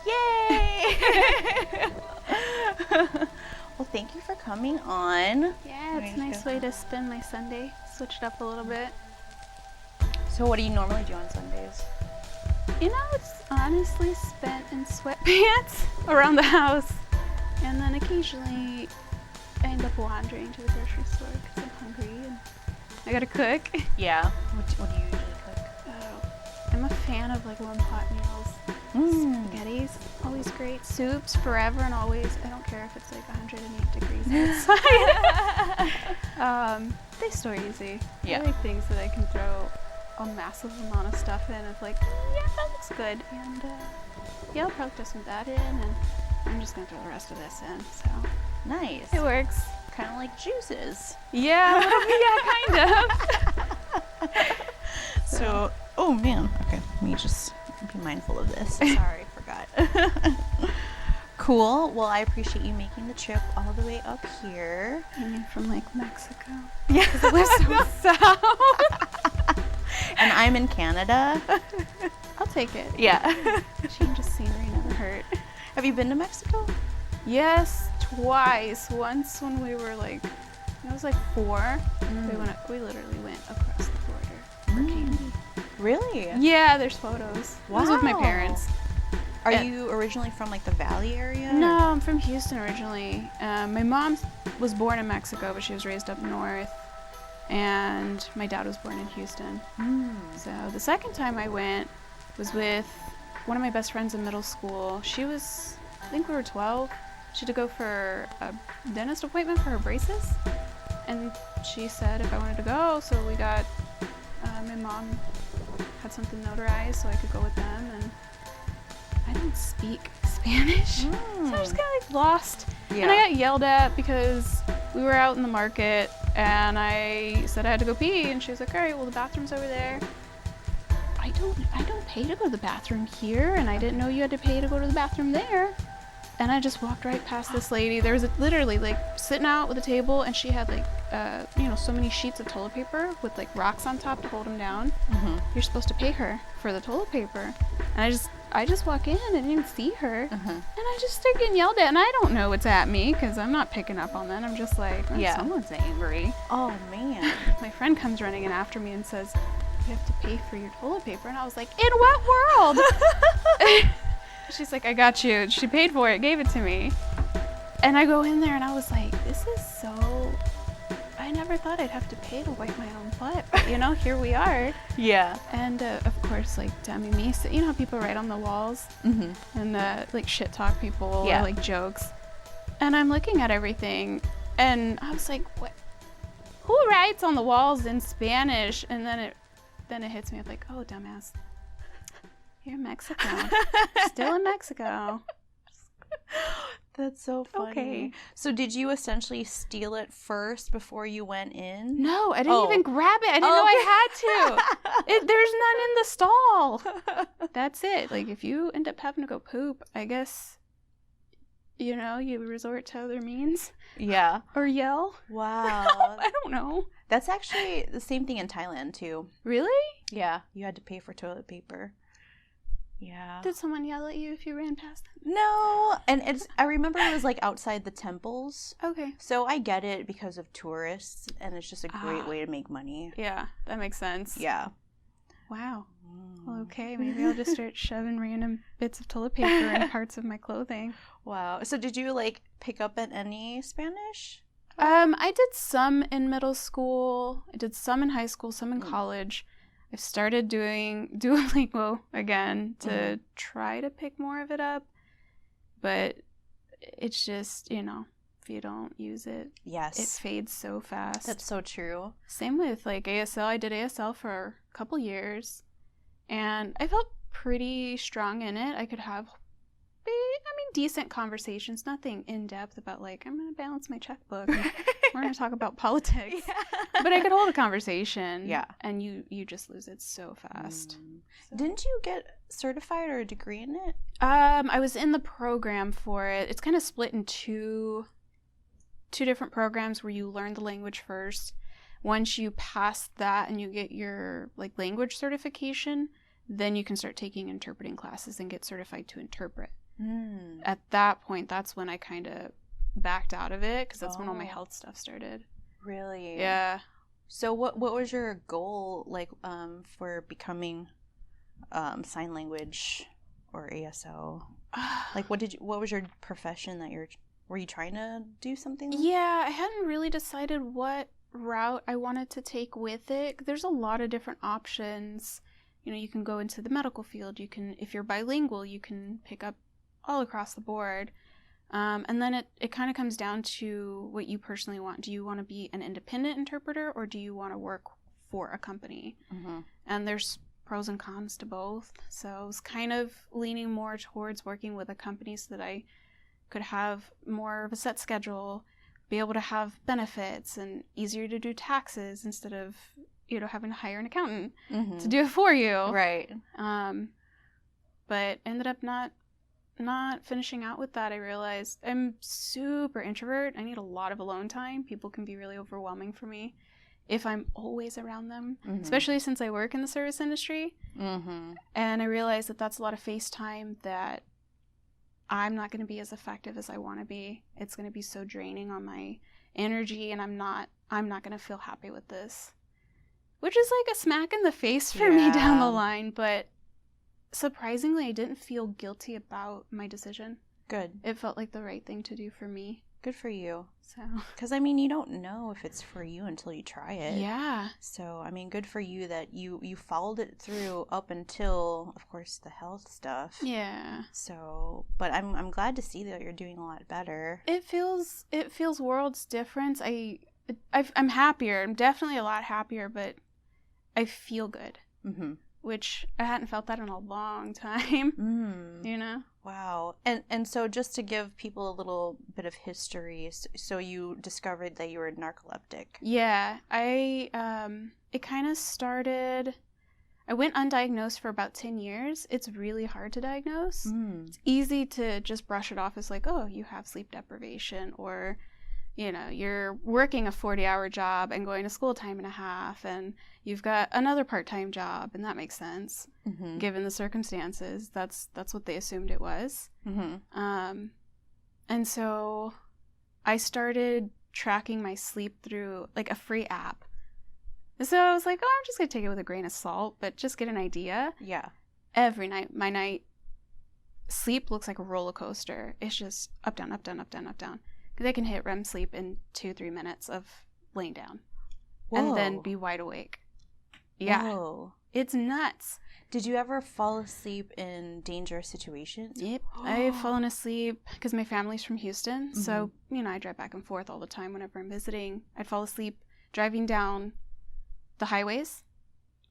Yay! Well, thank you for coming on. Yeah, it's a nice way to spend my Sunday. Switch it up a little bit. So what do you normally do on Sundays? You know, it's honestly spent in sweatpants around the house. And then occasionally I end up wandering to the grocery store because I'm hungry and I gotta cook. Yeah. What do you usually cook? I'm a fan of like one pot meals. Spaghetti's always great. Soups forever and always. I don't care if it's like 108 degrees outside. They store easy. Yeah. I like things that I can throw a massive amount of stuff in. Of like, yeah, that looks good. And yeah, I'll probably throw some of that in, and I'm just gonna throw the rest of this in. So Nice. it works. Kind of like juices. Yeah, kind of. So, oh man. Okay, let me just be mindful of this. Sorry, I forgot. Cool. Well, I appreciate you making the trip all the way up here. I mean, from like Mexico. Yeah. Because it lives so south. And I'm in Canada. I'll take it. Yeah. Change of scenery never hurt. Have you been to Mexico? Yes, twice. Once when we were like, I was like 4. We literally went across the border for candy. Really? Yeah, there's photos. I was with my parents. Are you originally from like the Valley area? No, I'm from Houston originally. My mom was born in Mexico, but she was raised up north. And my dad was born in Houston. So the second time I went was with one of my best friends in middle school. She was, I think we were 12. She had to go for a dentist appointment for her braces. And she said if I wanted to go, so we got, my mom had something notarized so I could go with them. And I don't speak Spanish, so I just got like lost. Yeah. And I got yelled at because we were out in the market and I said I had to go pee, and she was like, all right, well, the bathroom's over there. I don't pay to go to the bathroom here, and I didn't know you had to pay to go to the bathroom there. And I just walked right past this lady. There was literally like sitting out with a table, and she had like, so many sheets of toilet paper with like rocks on top to hold them down. You're supposed to pay her for the toilet paper. And I just walk in and didn't see her. And I just start getting yelled at, and I don't know what's at me because I'm not picking up on that. I'm just like, someone's angry. Oh man. My friend comes running in after me and says, you have to pay for your toilet paper. And I was like, in what world? She's like, I got you. She paid for it, gave it to me. And I go in there and I was like, this is so, I never thought I'd have to pay to wipe my own butt. But, here we are. Yeah. And of course, like dummy me, so, how people write on the walls and like shit talk people or like jokes. And I'm looking at everything and I was like, what? Who writes on the walls in Spanish? And then it hits me. I'm like, oh, dumbass. You're in Mexico. Still in Mexico. That's so funny. Okay. So did you essentially steal it first before you went in? No, I didn't even grab it. I didn't know I had to. There's none in the stall. That's it. Like, if you end up having to go poop, I guess, you resort to other means. Yeah. Or yell. Wow. I don't know. That's actually the same thing in Thailand, too. Really? Yeah. You had to pay for toilet paper. Yeah. Did someone yell at you if you ran past them? No. And I remember it was like outside the temples. Okay. So I get it because of tourists, and it's just a great way to make money. Yeah, that makes sense. Yeah. Wow. Well, okay, maybe I'll just start shoving random bits of toilet paper in parts of my clothing. Wow. So did you like pick up at any Spanish? I did some in middle school. I did some in high school, some in college. I've started doing Duolingo again to try to pick more of it up, but it's just, if you don't use it, yes, it fades so fast. That's so true. Same with like ASL. I did ASL for a couple years, and I felt pretty strong in it. I could have, decent conversations, nothing in depth about like, I'm going to balance my checkbook. And we're going to talk about politics. Yeah. But I could hold a conversation. Yeah. And you just lose it so fast. So. Didn't you get certified or a degree in it? I was in the program for it. It's kind of split in two different programs where you learn the language first. Once you pass that and you get your language certification, then you can start taking interpreting classes and get certified to interpret. At that point, that's when I kind of backed out of it, because that's when all my health stuff started. Really? Yeah. So what was your goal, like, for becoming sign language or ASL? Like, what was your profession that were you trying to do something? Yeah, I hadn't really decided what route I wanted to take with it. There's a lot of different options. You know, you can go into the medical field. You can, if you're bilingual, you can pick up all across the board. And then it kind of comes down to what you personally want. Do you want to be an independent interpreter, or do you want to work for a company? Mm-hmm. And there's pros and cons to both. So I was kind of leaning more towards working with a company so that I could have more of a set schedule, be able to have benefits, and easier to do taxes instead of, you know, having to hire an accountant to do it for you. Right. But ended up not finishing out with that. I realized I'm super introvert. I need a lot of alone time. People can be really overwhelming for me if I'm always around them, especially since I work in the service industry. And I realized that that's a lot of face time that I'm not going to be as effective as I want to be. It's going to be so draining on my energy, and I'm not going to feel happy with this, which is like a smack in the face for me down the line. But surprisingly, I didn't feel guilty about my decision. Good. It felt like the right thing to do for me. Good for you. So, because I mean, you don't know if it's for you until you try it. Yeah. So, I mean, good for you that you followed it through up until, of course, the health stuff. Yeah. So, but I'm glad to see that you're doing a lot better. It feels worlds different. I'm happier. I'm definitely a lot happier, but I feel good. Which I hadn't felt that in a long time. You know? Wow. And so just to give people a little bit of history, so you discovered that you were narcoleptic. Yeah. It kind of started, I went undiagnosed for about 10 years. It's really hard to diagnose. It's easy to just brush it off as like, oh, you have sleep deprivation, or, you know, you're working a 40-hour job and going to school time and a half, and you've got another part-time job, and that makes sense given the circumstances. That's what they assumed it was. And so I started tracking my sleep through like a free app. So I was like, oh, I'm just gonna take it with a grain of salt, but just get an idea. Yeah. Every night, my night sleep looks like a roller coaster. It's just up, down, up, down, up, down, up, down. Because I can hit REM sleep in 2-3 minutes of laying down. Whoa. And then be wide awake. Yeah. Whoa. It's nuts. Did you ever fall asleep in dangerous situations? Yep. I've fallen asleep because my family's from Houston. So, you know, I drive back and forth all the time whenever I'm visiting. I'd fall asleep driving down the highways.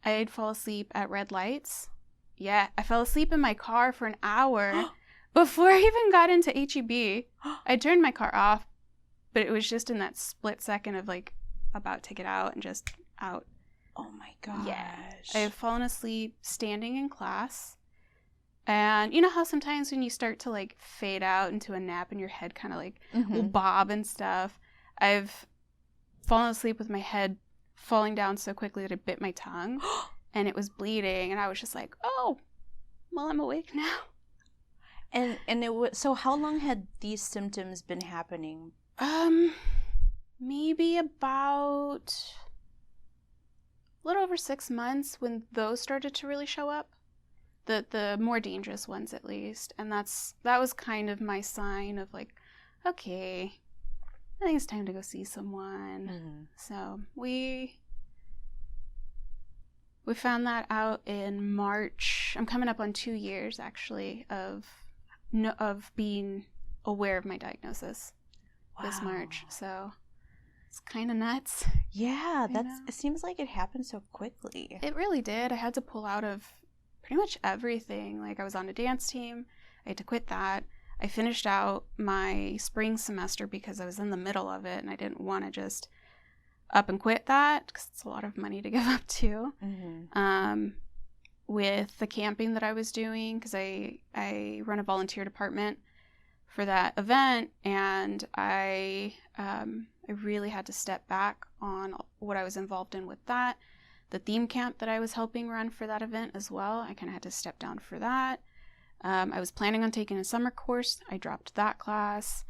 I'd fall asleep at red lights. Yeah. I fell asleep in my car for an hour. Before I even got into HEB, I turned my car off, but it was just in that split second of like about to get out and just out. Oh my gosh. Yeah. I've fallen asleep standing in class. And you know how sometimes when you start to like fade out into a nap and your head kind of like will bob and stuff? I've fallen asleep with my head falling down so quickly that I bit my tongue and it was bleeding. And I was just like, oh, well, I'm awake now. And it was, so how long had these symptoms been happening? Maybe about a little over 6 months when those started to really show up. The more dangerous ones, at least. And that was kind of my sign of like, okay, I think it's time to go see someone. So we found that out in March. I'm coming up on 2 years actually of being aware of my diagnosis this March. So it's kind of nuts. Yeah, it seems like it happened so quickly. It really did. I had to pull out of pretty much everything. Like I was on a dance team. I had to quit that. I finished out my spring semester because I was in the middle of it and I didn't want to just up and quit that because it's a lot of money to give up to. With the camping that I was doing, because I run a volunteer department for that event, and I really had to step back on what I was involved in with that. The theme camp that I was helping run for that event as well, I kind of had to step down for that. I was planning on taking a summer course. I dropped that class.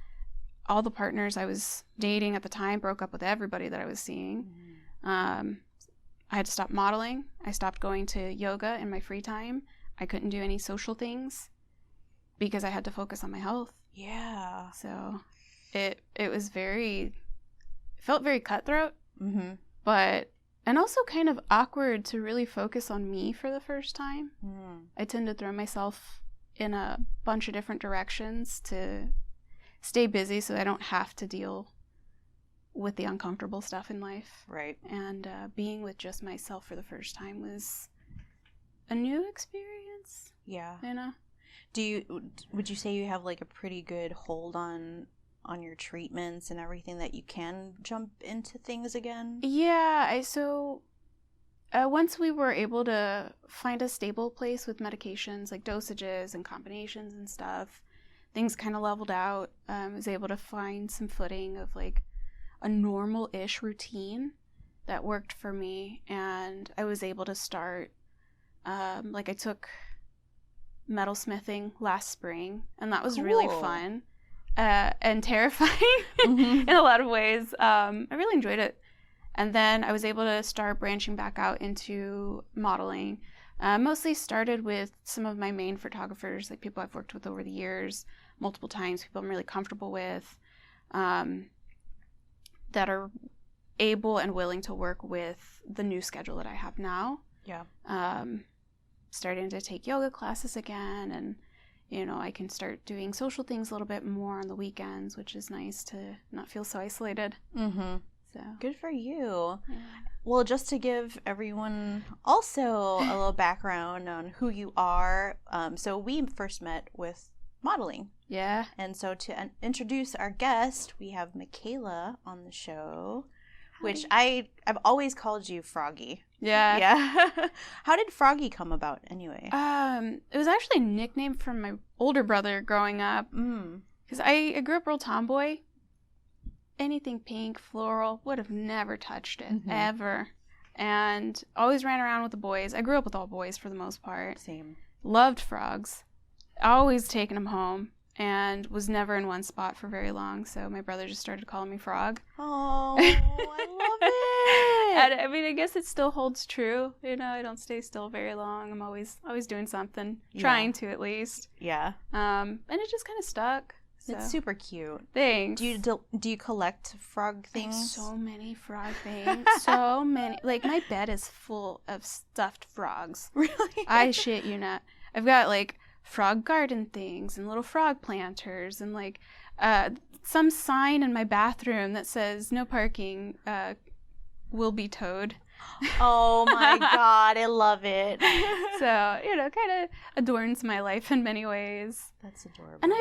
All the partners I was dating at the time broke up with everybody that I was seeing. I had to stop modeling. I stopped going to yoga in my free time. I couldn't do any social things because I had to focus on my health. Yeah. So it felt very cutthroat, but, and also kind of awkward to really focus on me for the first time. I tend to throw myself in a bunch of different directions to stay busy so I don't have to deal with the uncomfortable stuff in life. Right. And being with just myself for the first time was a new experience. Yeah. You know? Would you say you have like a pretty good hold on your treatments and everything, that you can jump into things again? Yeah. Once we were able to find a stable place with medications, like dosages and combinations and stuff, things kind of leveled out. I was able to find some footing of like a normal-ish routine that worked for me, and I was able to start, I took metalsmithing last spring, and that was really fun and terrifying in a lot of ways. I really enjoyed it. And then I was able to start branching back out into modeling. Mostly started with some of my main photographers, like people I've worked with over the years, multiple times, people I'm really comfortable with, that are able and willing to work with the new schedule that I have now. Yeah. Starting to take yoga classes again, and I can start doing social things a little bit more on the weekends, which is nice to not feel so isolated. So good for you. Yeah. Well, just to give everyone also a little background on who you are, so we first met with modeling. Yeah. And so to introduce our guest, we have Mikaela on the show. Hi. Which I've always called you Froggy. Yeah. Yeah. How did Froggy come about anyway? It was actually a nickname from my older brother growing up. Because I grew up real tomboy. Anything pink, floral, would have never touched it, ever. And always ran around with the boys. I grew up with all boys for the most part. Same. Loved frogs. Always taking them home. And was never in one spot for very long. So my brother just started calling me Frog. Oh, I love it. And I mean, I guess it still holds true. I don't stay still very long. I'm always doing something. Trying to, at least. Yeah. And it just kind of stuck. So. It's super cute. Thanks. Do you collect frog things? I have so many frog things. So many. Like, my bed is full of stuffed frogs. Really? I shit you not. I've got, like, frog garden things and little frog planters and, like, some sign in my bathroom that says, no parking, will be towed. Oh, my God. I love it. So, kind of adorns my life in many ways. That's adorable. And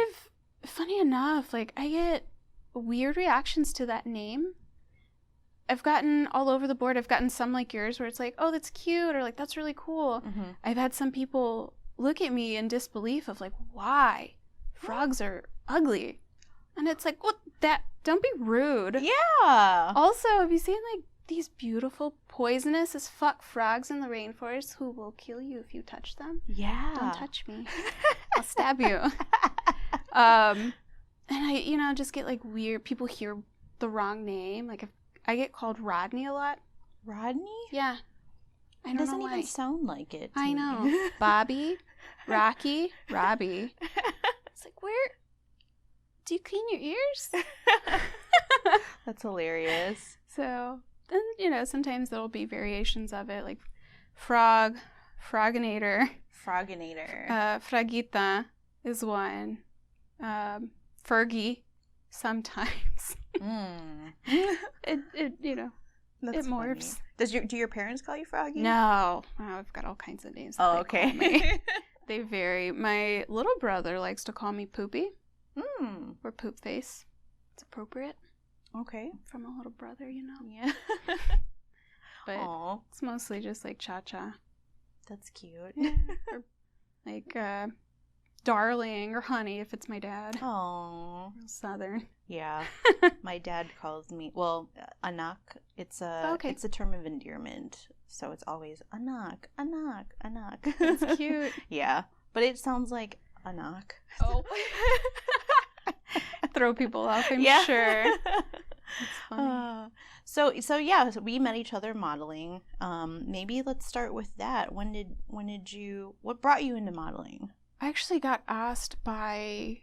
funny enough, like, I get weird reactions to that name. I've gotten all over the board. I've gotten some like yours where it's like, oh, that's cute, or like, that's really cool. I've had some people look at me in disbelief of like, why? Frogs are ugly. And it's like, well, don't be rude. Yeah. Also, have you seen like these beautiful poisonous as fuck frogs in the rainforest who will kill you if you touch them? Yeah. Don't touch me. I'll stab you. And I, just get like weird, people hear the wrong name. Like, I get called Rodney a lot. Rodney? Yeah. I don't know why. It doesn't even sound like it. I know. Bobby, Rocky, Robbie. It's like, where? Do you clean your ears? That's hilarious. So, then, sometimes there'll be variations of it, like frog, froginator. Froginator. Fragita is one. Fergie, sometimes. It That's morphs. Funny. Do your parents call you Froggy? No. Oh, I've got all kinds of names. Oh, okay. They vary. My little brother likes to call me Poopy. Or Poop Face. It's appropriate. Okay. From a little brother, Yeah. But Aww. it's mostly just like Cha-Cha. That's cute. Or like Darling or Honey if it's my dad. Oh. Real Southern. Yeah. My dad calls me, anak. It's a term of endearment. So it's always anak, anak, anak. That's cute. Yeah. But it sounds like a knock. Oh. Throw people off, I'm sure. That's funny. So we met each other modeling. Maybe let's start with that. What brought you into modeling? I actually got asked by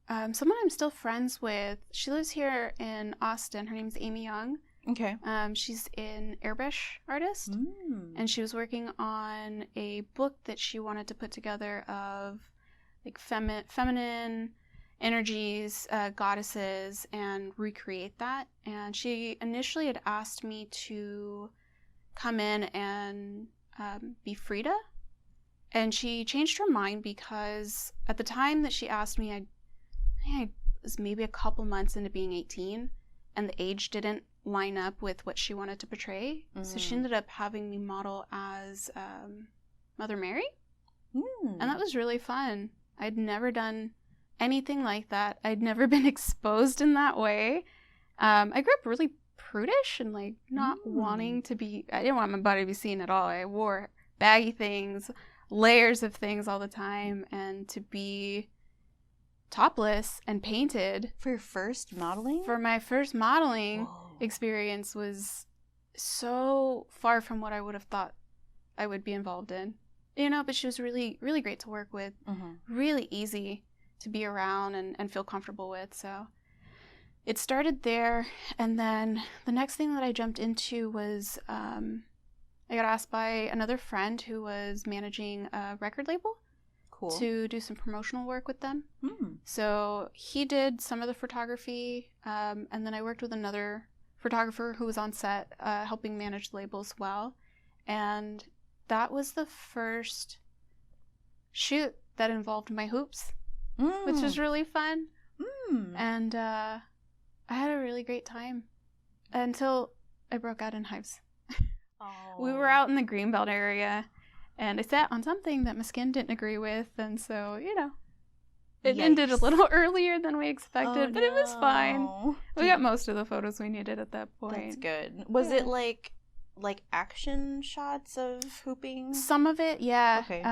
someone I'm still friends with. She lives here in Austin. Her name's Amy Young. Okay. She's an airbrush artist, and she was working on a book that she wanted to put together of like feminine energies, goddesses, and recreate that. And she initially had asked me to come in and be Frida, and she changed her mind because at the time that she asked me, I was maybe a couple months into being 18, and the age didn't line up with what she wanted to portray. So she ended up having me model as Mother Mary, and that was really fun. I'd never done anything like that. I'd never been exposed in that way. I grew up really prudish and like not wanting to be, I didn't want my body to be seen at all. I wore baggy things, layers of things all the time, and to be topless and painted For your first modeling? for my first modeling experience was so far from what I would have thought I would be involved in. But she was really, really great to work with, really easy to be around and feel comfortable with. So it started there, and then the next thing that I jumped into was I got asked by another friend who was managing a record label to do some promotional work with them. So he did some of the photography, and then I worked with another photographer who was on set helping manage the label as well. And that was the first shoot that involved my hoops, which was really fun. And I had a really great time until I broke out in hives. We were out in the Greenbelt area, and I sat on something that my skin didn't agree with, and so, it ended a little earlier than we expected, but it was fine. We got most of the photos we needed at that point. That's good. Was it like action shots of hooping? Some of it, yeah. Okay.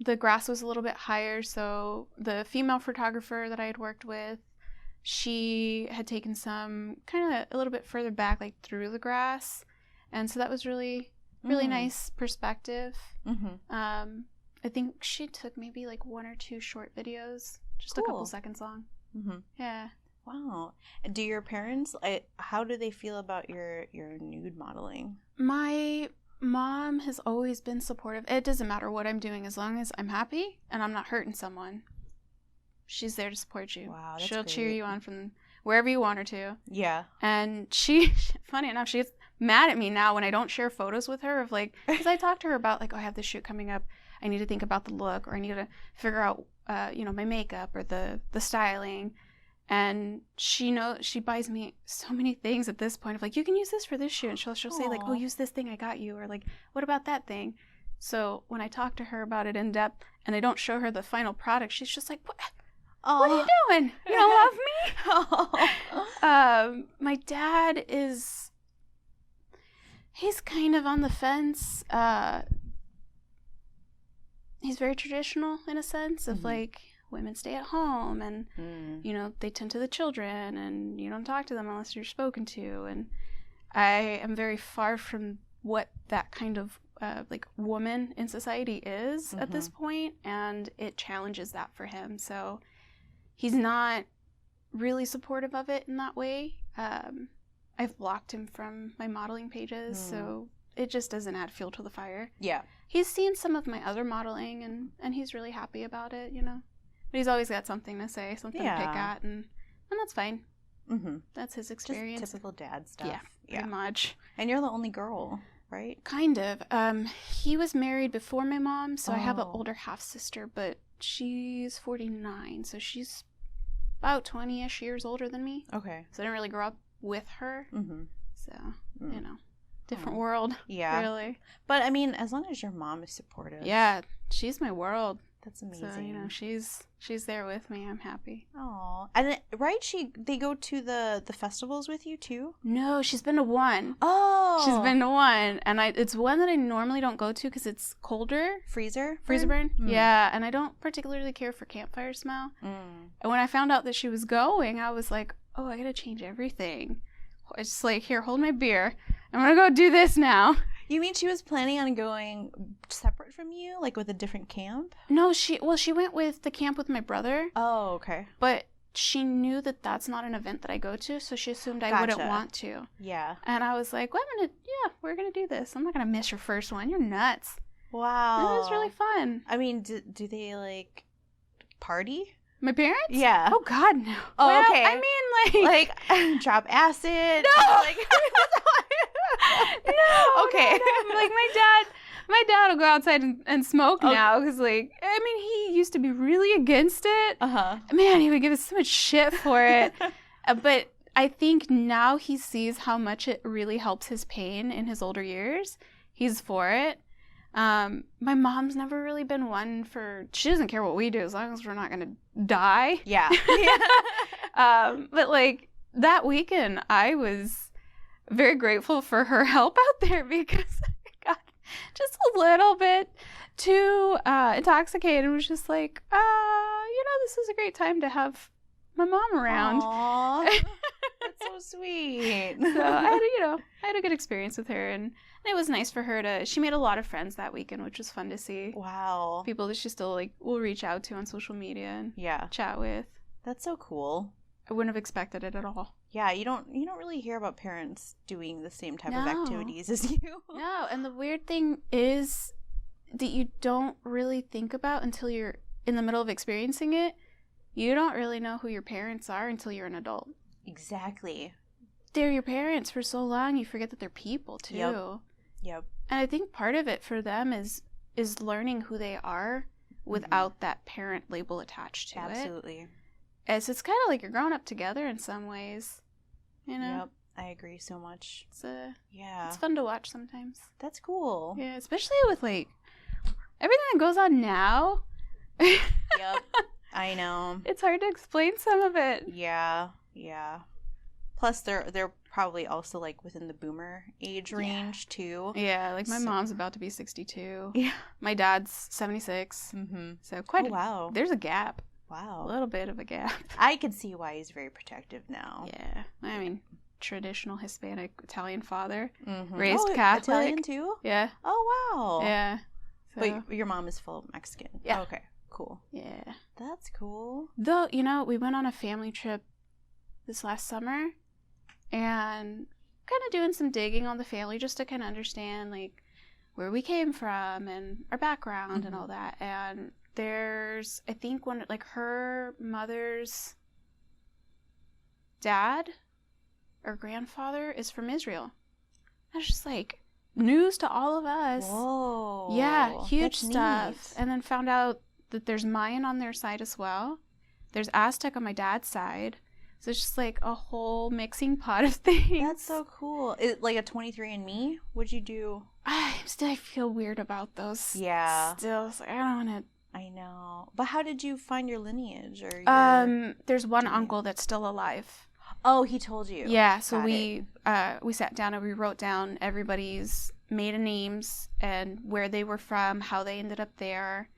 The grass was a little bit higher, so the female photographer that I had worked with, she had taken some kind of a little bit further back, like through the grass, and so that was really, really nice perspective. I think she took maybe like 1 or 2 short videos, just a couple seconds long. Yeah. Wow. Do your parents, how do they feel about your nude modeling? My mom has always been supportive. It doesn't matter what I'm doing as long as I'm happy and I'm not hurting someone. She's there to support you. Wow, that's She'll great. cheer you on from wherever you want her to. Yeah. And she, funny enough, she gets mad at me now when I don't share photos with her of like, because I talk to her about like, oh, I have this shoot coming up. I need to think about the look, or I need to figure out, my makeup or the styling. And she buys me so many things at this point of like, you can use this for this shoot. And she'll say like, oh, use this thing I got you. Or like, what about that thing? So when I talk to her about it in depth and I don't show her the final product, she's just like, what are you doing? You don't love me? My dad he's kind of on the fence. He's very traditional in a sense of like, women stay at home and, they tend to the children and you don't talk to them unless you're spoken to. And I am very far from what that kind of woman in society is at this point, and it challenges that for him. So he's not really supportive of it in that way. I've blocked him from my modeling pages, so it just doesn't add fuel to the fire. Yeah. He's seen some of my other modeling, and he's really happy about it, But he's always got something to say, something to pick at, and that's fine. That's his experience. Just typical dad stuff. Yeah, pretty much. And you're the only girl, right? Kind of. He was married before my mom, so I have an older half-sister, but she's 49, so she's about 20-ish years older than me. Okay. So I didn't really grow up with her. So, different world. Yeah. Really. But, I mean, as long as your mom is supportive. Yeah, she's my world. That's amazing. So, you know, she's there with me. I'm happy. Oh, and right? They go to the festivals with you too? No, she's been to one. Oh, She's been to one, and it's one that I normally don't go to because it's colder. freezer burn. Mm. Yeah, and I don't particularly care for campfire smell. And when I found out that she was going, I was like, oh, I gotta change everything. It's just like, here, hold my beer. I'm gonna go do this now. You mean she was planning on going separate from you, like with a different camp? No, she went with the camp with my brother. Oh, okay. But she knew that that's not an event that I go to, so she assumed I wouldn't want to. Yeah. And I was like, well, we're gonna do this. I'm not gonna miss your first one. You're nuts. Wow. It was really fun. I mean, do they like party? My parents? Yeah. Oh God, no. Oh, well, okay. I mean, like drop acid. No. Like, no. Okay. No. Like my dad will go outside and smoke now because, like, I mean, he used to be really against it. Man, he would give us so much shit for it. But I think now he sees how much it really helps his pain in his older years. He's for it. My mom's never really been one for, she doesn't care what we do as long as we're not going to die. Yeah. But like that weekend, I was very grateful for her help out there because I got just a little bit too intoxicated and was just like, this is a great time to have my mom around. Aww, that's so sweet. So I had a good experience with her, and it was nice for her she made a lot of friends that weekend, which was fun to see. Wow. People that she still like will reach out to on social media and chat with. That's so cool. I wouldn't have expected it at all. Yeah, you don't really hear about parents doing the same type of activities as you. No, and the weird thing is that you don't really think about until you're in the middle of experiencing it. You don't really know who your parents are until you're an adult. Exactly. They're your parents for so long, you forget that they're people too. Yep. And I think part of it for them is learning who they are without that parent label attached to it. Absolutely. As it's kind of like you're growing up together in some ways, you know? Yep, I agree so much. It's fun to watch sometimes. That's cool. Yeah, especially with like everything that goes on now. Yep, I know. It's hard to explain some of it. Yeah. Plus, they're probably also like within the boomer age range too. Yeah, like my mom's about to be 62. Yeah, my dad's 76. Mm-hmm. So quite. Oh, wow. There's a gap. Wow. A little bit of a gap. I can see why he's very protective now. Yeah, I mean, traditional Hispanic Italian father, Mm-hmm. raised Catholic. Italian too? Yeah. Oh, wow. Yeah. So, But your mom is full Mexican. Yeah. Oh, okay. Cool. Yeah. That's cool. Though, we went on a family trip this last summer and kind of doing some digging on the family just to kind of understand, like, where we came from and our background and all that. And there's, I think, one, like, her mother's dad or grandfather is from Israel. That's just, like, news to all of us. Whoa. Yeah, huge That's stuff. neat. And then found out that there's Mayan on their side as well. There's Aztec on my dad's side. So it's just like a whole mixing pot of things. That's so cool. Like a 23andMe? Would you do? I feel weird about those. Yeah. Still, it's like, I don't want to. I know. But how did you find your lineage or your... There's one uncle that's still alive. Oh, he told you. Yeah, so we sat down and we wrote down everybody's maiden names and where they were from, how they ended up there,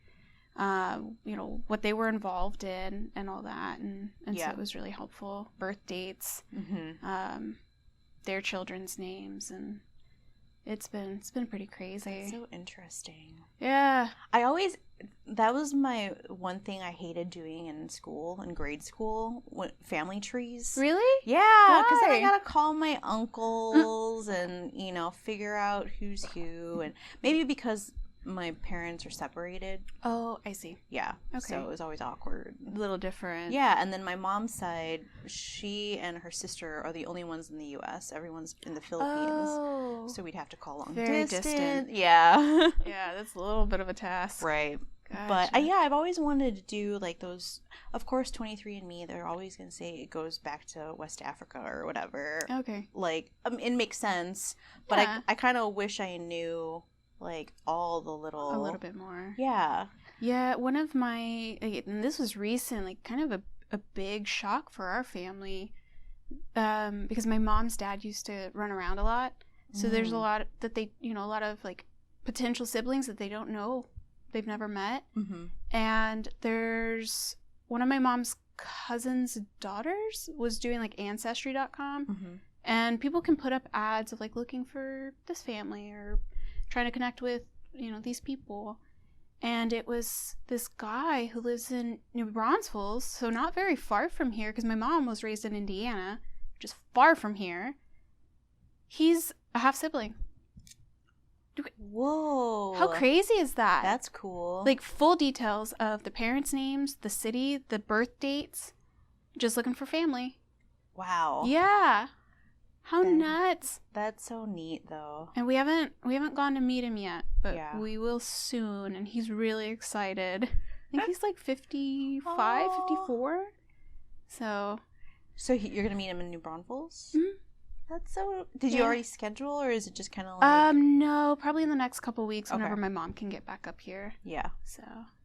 what they were involved in and all that. And so it was really helpful. Birth dates, their children's names, and it's been pretty crazy. That's so interesting. Yeah. That was my one thing I hated doing in grade school, family trees. Really? Yeah, because then I gotta call my uncles and, figure out who's who. And maybe because my parents are separated. Oh, I see. Yeah. Okay. So it was always awkward. A little different. Yeah, and then my mom's side, she and her sister are the only ones in the U.S. Everyone's in the Philippines. Oh. So we'd have to call long Very distance. distant. Yeah. Yeah, that's a little bit of a task. Right. Gotcha. But I've always wanted to do like those. Of course, 23andMe, they're always going to say it goes back to West Africa or whatever. Okay. Like, it makes sense. But Yeah. I kind of wish I knew like all the little... A little bit more. Yeah. Yeah, one of my, and this was recent, like kind of a big shock for our family, because my mom's dad used to run around a lot. So there's a lot that they, a lot of like potential siblings that they don't know, they've never met. Mm-hmm. And there's one of my mom's cousin's daughters was doing like Ancestry.com. Mm-hmm. And people can put up ads of like looking for this family or trying to connect with, these people. And it was this guy who lives in New Braunfels, so not very far from here, because my mom was raised in Indiana, which is far from here. He's a half-sibling. Whoa. How crazy is that? That's cool. Like, full details of the parents' names, the city, the birth dates. Just looking for family. Wow. Yeah. How nuts. That's so neat, though. And we haven't gone to meet him yet, but we will soon, and he's really excited. I think he's like 55, 54. So you're going to meet him in New Braunfels? Mm-hmm. That's so... Did you already schedule, or is it just kind of like... No, probably in the next couple weeks whenever my mom can get back up here. Yeah. So...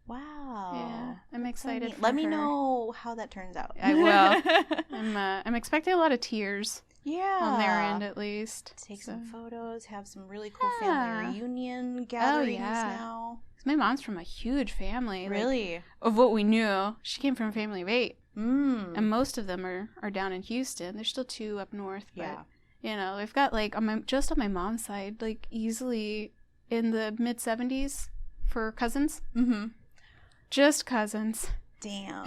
Wow. Yeah, I'm excited for Let me know how that turns out. I will. I'm expecting a lot of tears. Yeah. On their end, at least. Take some photos, have some really cool family reunion gatherings now. My mom's from a huge family. Really? Like, of what we knew. She came from a family of 8. And most of them are down in Houston. There's still 2 up north. But, we've got, like, on my mom's side, like, easily in the mid-70s for cousins. Mm-hmm. Just cousins. Damn.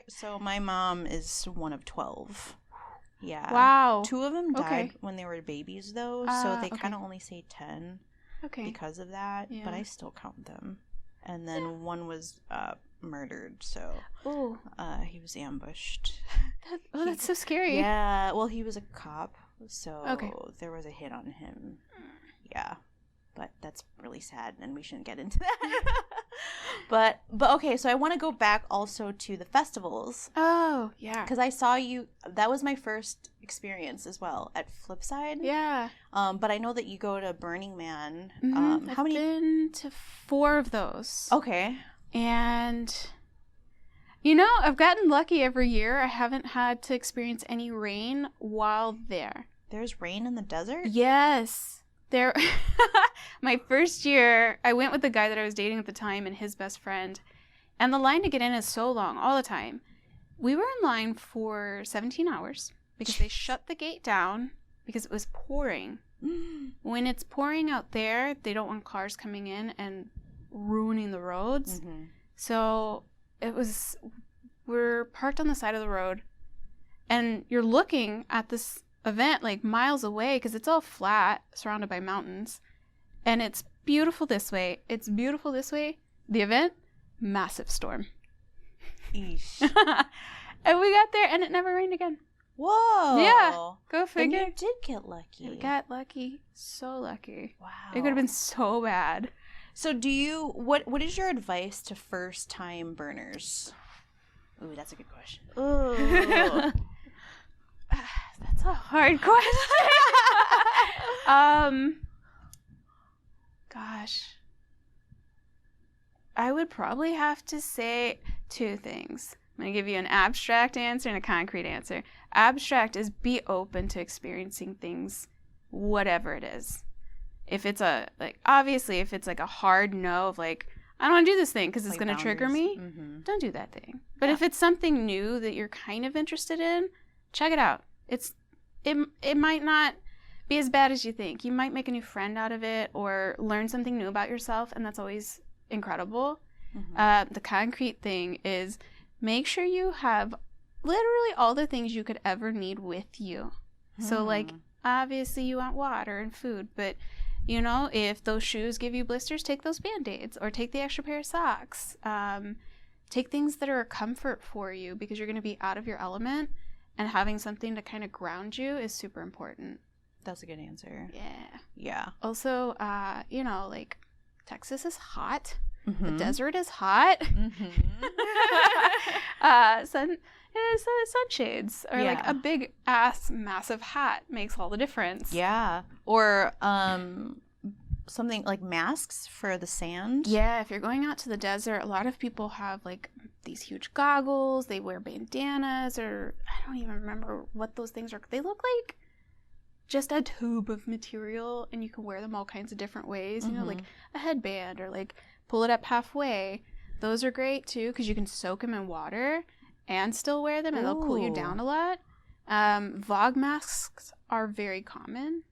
So my mom is one of 12. Yeah. Wow. 2 of them died when they were babies, though, so they kind of only say 10 because of that, but I still count them. And then one was murdered, so he was ambushed. That's so scary. Yeah, well, he was a cop, so there was a hit on him. Yeah, but that's really sad, and we shouldn't get into that. But okay, so I want to go back also to the festivals. Oh, yeah. Because I saw you, that was my first experience as well at Flipside. Yeah. But I know that you go to Burning Man. Mm-hmm. I've been to 4 of those. Okay. And, I've gotten lucky every year. I haven't had to experience any rain while there. There's rain in the desert? Yes. My first year, I went with the guy that I was dating at the time and his best friend, and the line to get in is so long all the time. We were in line for 17 hours because they shut the gate down because it was pouring. When it's pouring out there, they don't want cars coming in and ruining the roads. Mm-hmm. So we're parked on the side of the road, and you're looking at this event like miles away because it's all flat, surrounded by mountains, and it's beautiful this way. It's beautiful this way. The event, massive storm. Eesh. And we got there, and it never rained again. Whoa. Yeah. Go figure. And you did get lucky. We got lucky. So lucky. Wow. It could have been so bad. So what is your advice to first-time burners? Ooh, that's a good question. Ooh. That's a hard question. Gosh. I would probably have to say 2 things. I'm going to give you an abstract answer and a concrete answer. Abstract is be open to experiencing things, whatever it is. If it's obviously, if it's like a hard no of like, I don't want to do this thing because it's going to trigger me, don't do that thing. But if it's something new that you're kind of interested in, check it out. It might not be as bad as you think. You might make a new friend out of it or learn something new about yourself, and that's always incredible. Mm-hmm. The concrete thing is make sure you have literally all the things you could ever need with you. So, like, obviously you want water and food, but, if those shoes give you blisters, take those Band-Aids or take the extra pair of socks. Take things that are a comfort for you because you're going to be out of your element. And having something to kind of ground you is super important. That's a good answer. Yeah. Yeah. Also, like Texas is hot. Mm-hmm. The desert is hot. Mm-hmm. Sunshades or like a big ass massive hat makes all the difference. Yeah. Or something like masks for the sand? Yeah, if you're going out to the desert, a lot of people have like these huge goggles. They wear bandanas, or I don't even remember what those things are. They look like just a tube of material, and you can wear them all kinds of different ways. You know, like a headband, or like pull it up halfway. Those are great too because you can soak them in water and still wear them, and they'll cool you down a lot. Fog masks are very common.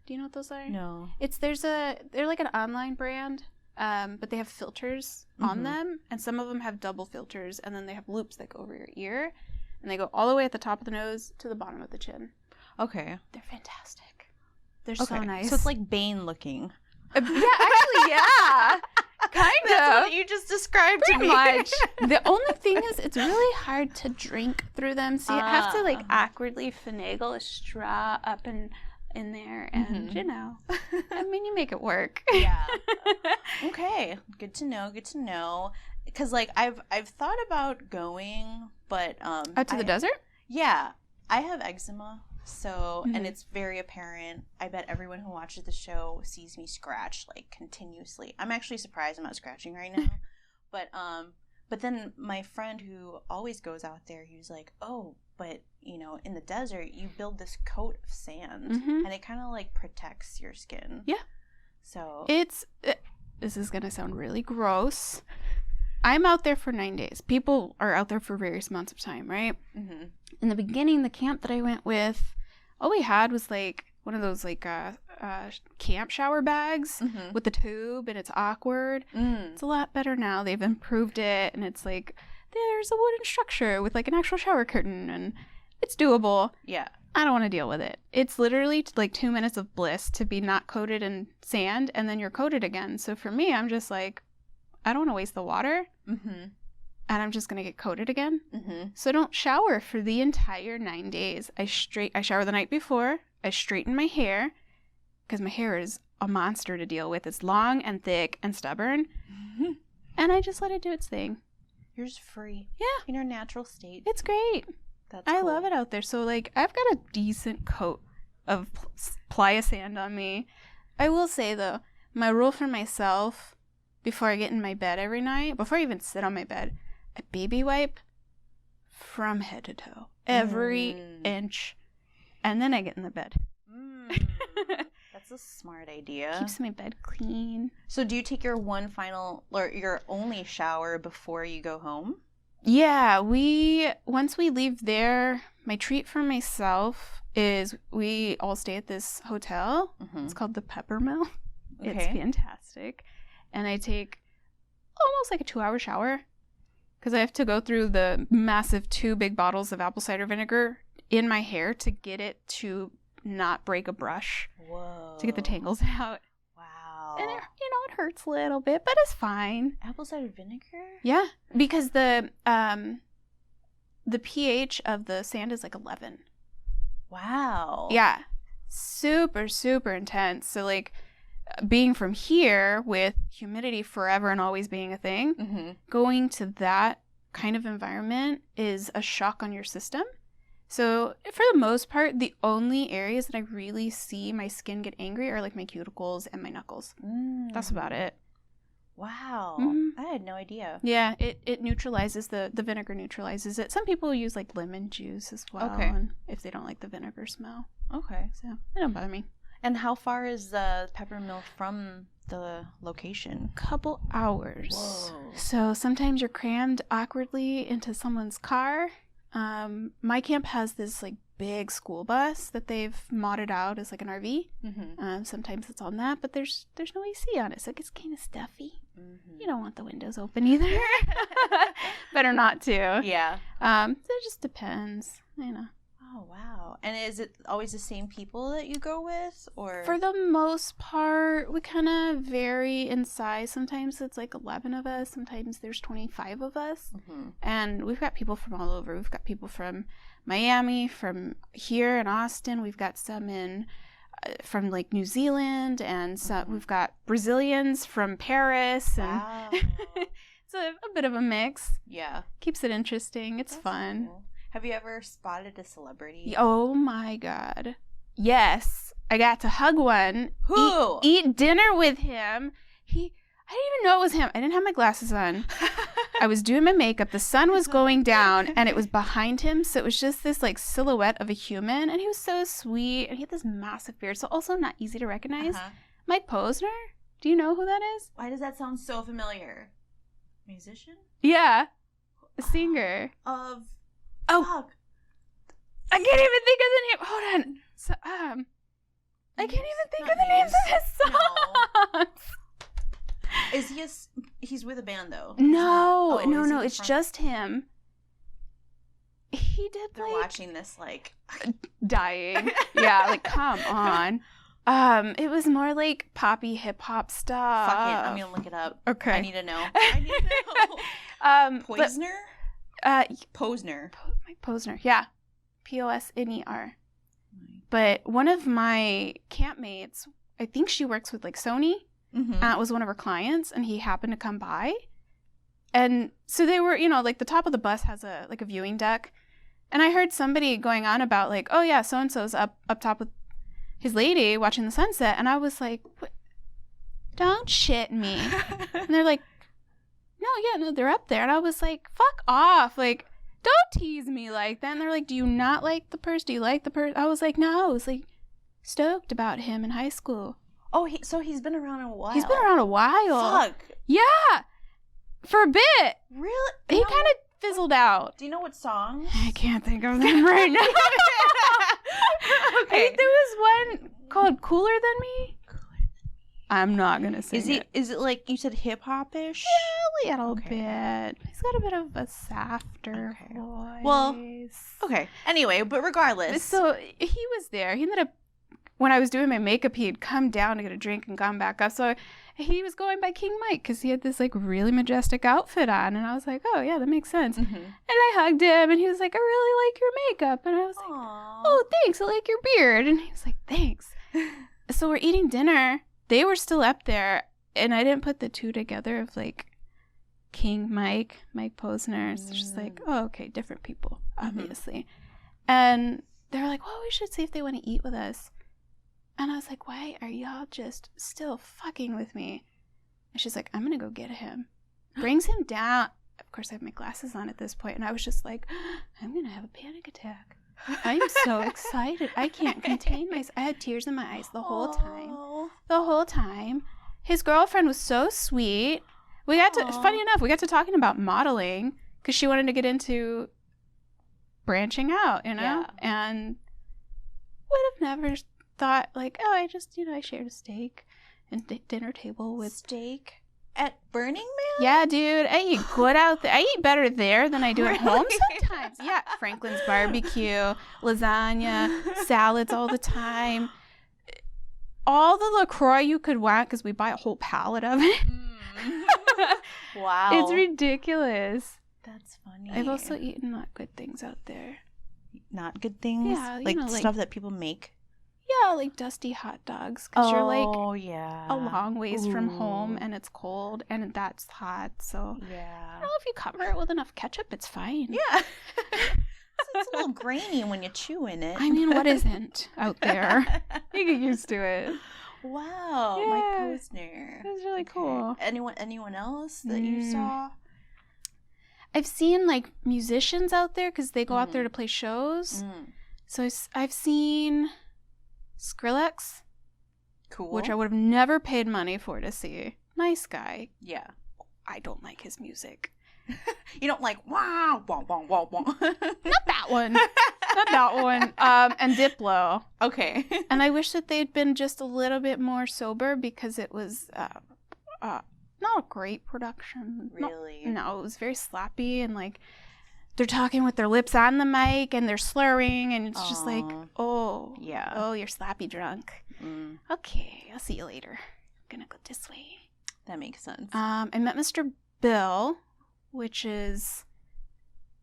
Do you know what those are? No. They're like an online brand, but they have filters on them, and some of them have double filters, and then they have loops that go over your ear, and they go all the way at the top of the nose to the bottom of the chin. Okay. They're fantastic. They're so nice. So it's like Bane looking. Yeah, actually, yeah. Kind of. That's what you just described to me. Much. The only thing is, it's really hard to drink through them, so you have to like awkwardly finagle a straw up and in there, and you know, I mean, you make it work. Yeah. Okay. Good to know. Because like I've thought about going, but out to the desert. Yeah, I have eczema. So, and it's very apparent. I bet everyone who watches the show sees me scratch like continuously. I'm actually surprised I'm not scratching right now. But then my friend who always goes out there, he was like, "Oh, but you know, in the desert, you build this coat of sand, and it kind of like protects your skin." Yeah. So this is gonna sound really gross. I'm out there for 9 days. People are out there for various amounts of time, right? In the beginning, the camp that I went with, all we had was like one of those like camp shower bags with the tube, and it's awkward. It's a lot better now. They've improved it, and it's like there's a wooden structure with like an actual shower curtain, and it's doable. Yeah. I don't want to deal with it. It's literally like 2 minutes of bliss to be not coated in sand, and then you're coated again. So for me, I'm just like, I don't want to waste the water, and I'm just going to get coated again. So I don't shower for the entire 9 days. I shower the night before. I straighten my hair, because my hair is a monster to deal with. It's long and thick and stubborn, and I just let it do its thing. You're just free. Yeah. In your natural state. It's great. I love it out there. So, like, I've got a decent coat of playa sand on me. I will say, though, my rule for myself before I get in my bed every night, before I even sit on my bed, I baby wipe from head to toe, every inch, and then I get in the bed. That's a smart idea. Keeps my bed clean. So do you take your your only shower before you go home? Yeah, once we leave there, my treat for myself is we all stay at this hotel. It's called the Pepper Mill. Okay. It's fantastic. And I take almost like a 2-hour shower because I have to go through the massive 2 big bottles of apple cider vinegar in my hair to get it to not break a brush. Whoa. To get the tangles out. Wow. And it hurts a little bit, but it's fine. Apple cider vinegar? Yeah, because the pH of the sand is like 11. Wow. Yeah. Super, super intense. So like being from here with humidity forever and always being a thing, going to that kind of environment is a shock on your system. So for the most part, the only areas that I really see my skin get angry are like my cuticles and my knuckles. That's about it. Wow. I had no idea. Yeah, it neutralizes, the vinegar neutralizes it. Some people use like lemon juice as well, and if they don't like the vinegar smell. Okay. So it don't bother me. And how far is the Pepper Mill from the location? Couple hours. Whoa. So sometimes you're crammed awkwardly into someone's car. My camp has this like big school bus that they've modded out as like an RV. Sometimes it's on that, but there's no AC on it, so it gets kind of stuffy. You don't want the windows open either. Better not to. Yeah. It just depends, you know. Oh, wow. And is it always the same people that you go with, or? For the most part, we kind of vary in size. Sometimes it's like 11 of us. Sometimes there's 25 of us. And we've got people from all over. We've got people from Miami, from here in Austin. We've got some from like New Zealand, and some, we've got Brazilians from Paris. And wow. It's a bit of a mix. Yeah. Keeps it interesting. It's fun. Cool. Have you ever spotted a celebrity? Oh my God. Yes, I got to hug one. Who? Eat dinner with him. I didn't even know it was him. I didn't have my glasses on. I was doing my makeup. The sun was going down, and it was behind him, so it was just this like silhouette of a human, and he was so sweet, and he had this massive beard, so also not easy to recognize. Mike Posner? Do you know who that is? Why does that sound so familiar? Musician? Yeah, a singer. Fuck. I can't even think of the name. Hold on. So, I can't even think of the names of his songs. Is he he's with a band though? No, no, it's just him. He did They're watching this like dying. Yeah, like come on. It was more like poppy hip hop stuff. Fuck it, I'm gonna look it up. Okay. I need to know. Poisner? Posner. Mike Posner, yeah. Posner. But one of my campmates, I think she works with like Sony. It was one of her clients, and he happened to come by. And so they were, like the top of the bus has a viewing deck. And I heard somebody going on about like, oh yeah, so-and-so's up top with his lady watching the sunset. And I was like, what? Don't shit me. And they're like, no, they're up there. And I was like, fuck off. Like, don't tease me like that. And they're like, do you not like the person? Do you like the person? I was like, no. I was like stoked about him in high school. Oh, so he's been around a while. He's been around a while. Fuck. Yeah. For a bit. Really? He kind of fizzled out. Do you know what song? I can't think of them right now. Okay. I think there was one called Cooler Than Me. I'm not going to sing it. Is it like you said hip-hop-ish? Yeah, a little bit. He's got a bit of a softer voice. Well, okay. Anyway, but regardless. So he was there. He ended up, when I was doing my makeup, he'd come down to get a drink and gone back up. So he was going by King Mike because he had this like really majestic outfit on. And I was like, oh, yeah, that makes sense. And I hugged him, and he was like, I really like your makeup. And I was like, oh, thanks. I like your beard. And he was like, thanks. So we're eating dinner. They were still up there, and I didn't put the two together of like King Mike Posner. It's just like, oh, okay, different people, obviously. And they were like, well, we should see if they want to eat with us. And I was like, why are y'all just still fucking with me? And she's like, I'm going to go get him. Brings him down. Of course, I have my glasses on at this point, and I was just like, I'm going to have a panic attack. I'm so excited. I can't contain myself. I had tears in my eyes the whole time. The whole time. His girlfriend was so sweet. We got to, funny enough, we got to talking about modeling because she wanted to get into branching out, Yeah. And would have never thought like, oh, I just, I shared a steak and dinner table with steak at Burning Man. Yeah, dude, I eat good out there. I eat better there than I do at home sometimes. Yeah, Franklin's barbecue, lasagna, salads all the time. All the LaCroix you could want because we buy a whole pallet of it. Wow, it's ridiculous. That's funny. I've also eaten not good things out there. Not good things? Yeah, like stuff that people make. Yeah, like dusty hot dogs. Because you're like a long ways from home, and it's cold, and that's hot. So yeah, I don't know, if you cover it with enough ketchup, it's fine. Yeah. It's a little grainy when you chew in it. I mean, what isn't out there? You get used to it. Wow, yeah. Mike Posner. It was really cool. Anyone else that you saw? I've seen like musicians out there because they go out there to play shows. So I've seen Skrillex, cool, which I would have never paid money for to see. Nice guy. Yeah. I don't like his music. You don't like wow, wow, wow, wow, wow. Not that one. Not that one. And Diplo. Okay. And I wish that they'd been just a little bit more sober because it was not a great production. Really? No, it was very sloppy, and like they're talking with their lips on the mic and they're slurring, and it's just like, oh, yeah. Oh, you're sloppy drunk. Okay, I'll see you later. I'm gonna go this way. That makes sense. I met Mr. Bill, which is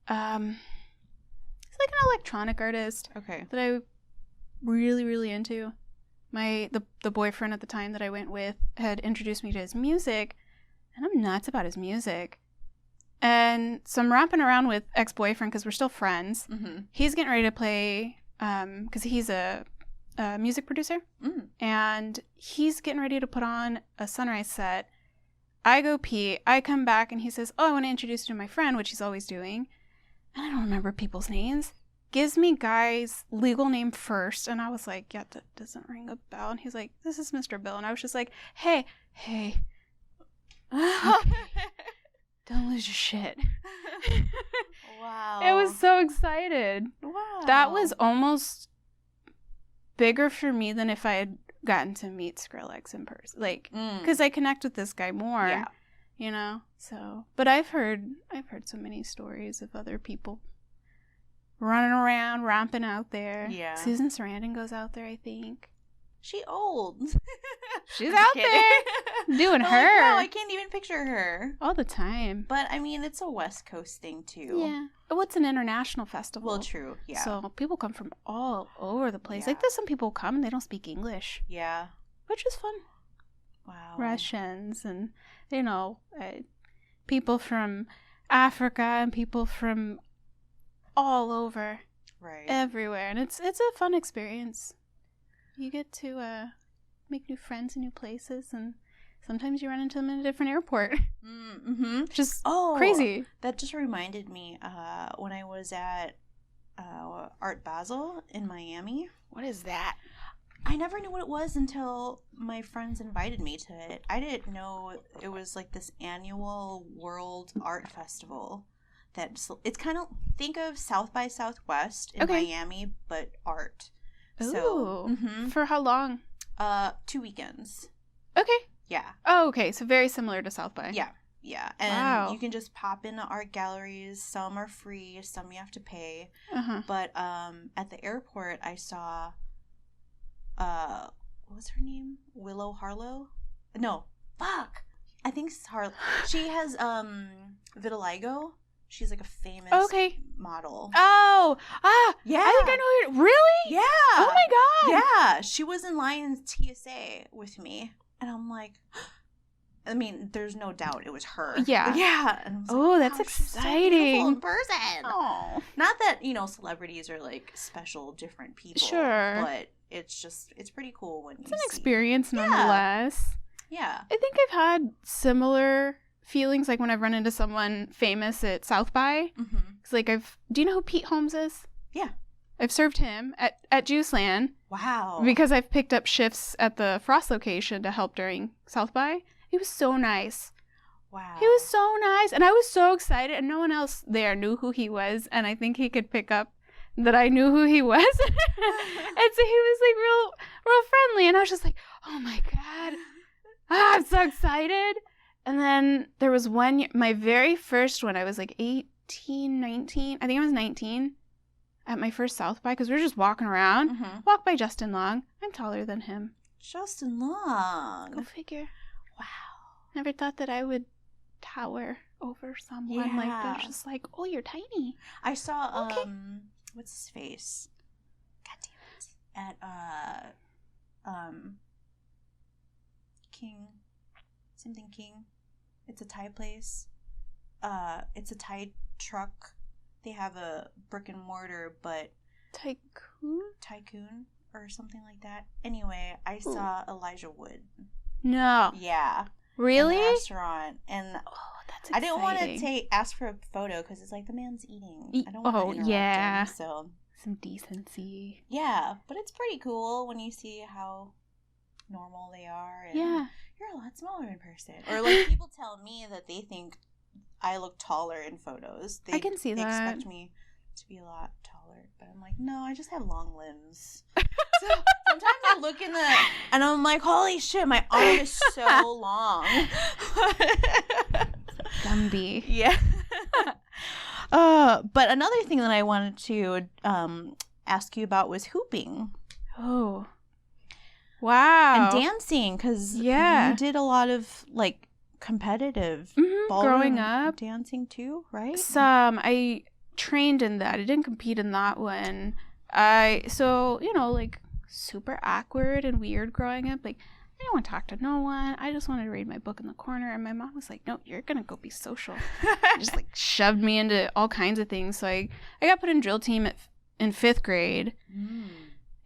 he's like an electronic artist. Okay. That I really, really into. The boyfriend at the time that I went with had introduced me to his music, and I'm nuts about his music. And so I'm romping around with ex-boyfriend because we're still friends. He's getting ready to play because he's a a music producer, and he's getting ready to put on a sunrise set. I go pee. I come back, and he says, "Oh, I want to introduce you to my friend," which he's always doing. And I don't remember people's names. Gives me Guy's legal name first, and I was like, "Yeah, that doesn't ring a bell." And he's like, "This is Mr. Bill," and I was just like, "Hey, okay. Don't lose your shit." Wow. I was so excited. Wow. That was almost bigger for me than if I had gotten to meet Skrillex in person. Like, because I connect with this guy more. Yeah. You know? So, but I've heard so many stories of other people running around, romping out there. Yeah. Susan Sarandon goes out there, I think. She old. She's out there doing her. Like, wow, I can't even picture her. All the time. But, I mean, it's a West Coast thing, too. Yeah. Oh, it's an international festival. Well, true, yeah. So people come from all over the place. Yeah. Like, there's some people who come and they don't speak English. Yeah. Which is fun. Wow. Russians and, you know, people from Africa and people from all over. Right. Everywhere. And it's a fun experience. You get to make new friends in new places, and sometimes you run into them in a different airport. Mm-hmm. Just crazy. That just reminded me when I was at Art Basel in Miami. What is that? I never knew what it was until my friends invited me to it. I didn't know it was like this annual world art festival. It's kind of, think of South by Southwest in Miami, but art. So, For how long? 2 weekends. Okay. Yeah. Oh, okay. So very similar to South by. Yeah. Yeah. And you can just pop into art galleries. Some are free. Some you have to pay. But at the airport, I saw, what was her name? Willow Harlow? No. Fuck. I think it's Harlow. She has vitiligo. She's like a famous model. Oh, yeah. I think I know her. Really? Yeah. Oh my god. Yeah. She was in line in TSA with me, and I'm like, I mean, there's no doubt it was her. Yeah. Yeah. And I was like, that's exciting. She's so beautiful in person. Oh. Not that, celebrities are like special, different people. Sure. But it's pretty cool when it's an experience nonetheless. Yeah. I think I've had similar feelings like when I've run into someone famous at South by. It's like do you know who Pete Holmes is? Yeah. I've served him at Juiceland. Wow. Because I've picked up shifts at the Frost location to help during South by. He was so nice. Wow. He was so nice. And I was so excited, and no one else there knew who he was, and I think he could pick up that I knew who he was. And so he was like real friendly, and I was just like, oh my god. I'm so excited. And then there was one year, my very first one, I was like 18, 19. I think I was 19 at my first South by, because we were just walking around. Walked by Justin Long. I'm taller than him. Justin Long. Go figure. Wow. Never thought that I would tower over someone like that. Just like, oh, you're tiny. I saw, what's his face? God damn it. At, King. Something King. It's a Thai place. It's a Thai truck. They have a brick and mortar, but Tycoon or something like that. Anyway, I saw Elijah Wood. No. Yeah. Really? In the restaurant, and that's I didn't want to ask for a photo because it's like the man's eating. I don't want to interrupt him, so some decency. Yeah, but it's pretty cool when you see how normal they are. And you're a lot smaller in person. Or like people tell me that they think I look taller in photos. I can see that. They expect me to be a lot taller, but I'm like, no, I just have long limbs. So sometimes I look in and I'm like, holy shit, my arm is so long. Gumby. Yeah. But another thing that I wanted to ask you about was hooping. Oh. Wow. And dancing, because you did a lot of like competitive growing up dancing too, right? Some. I trained in that. I didn't compete in that one. Like super awkward and weird growing up. Like I didn't want to talk to no one. I just wanted to read my book in the corner. And my mom was like, no, you're going to go be social. Just like shoved me into all kinds of things. So I got put in drill team in 5th grade.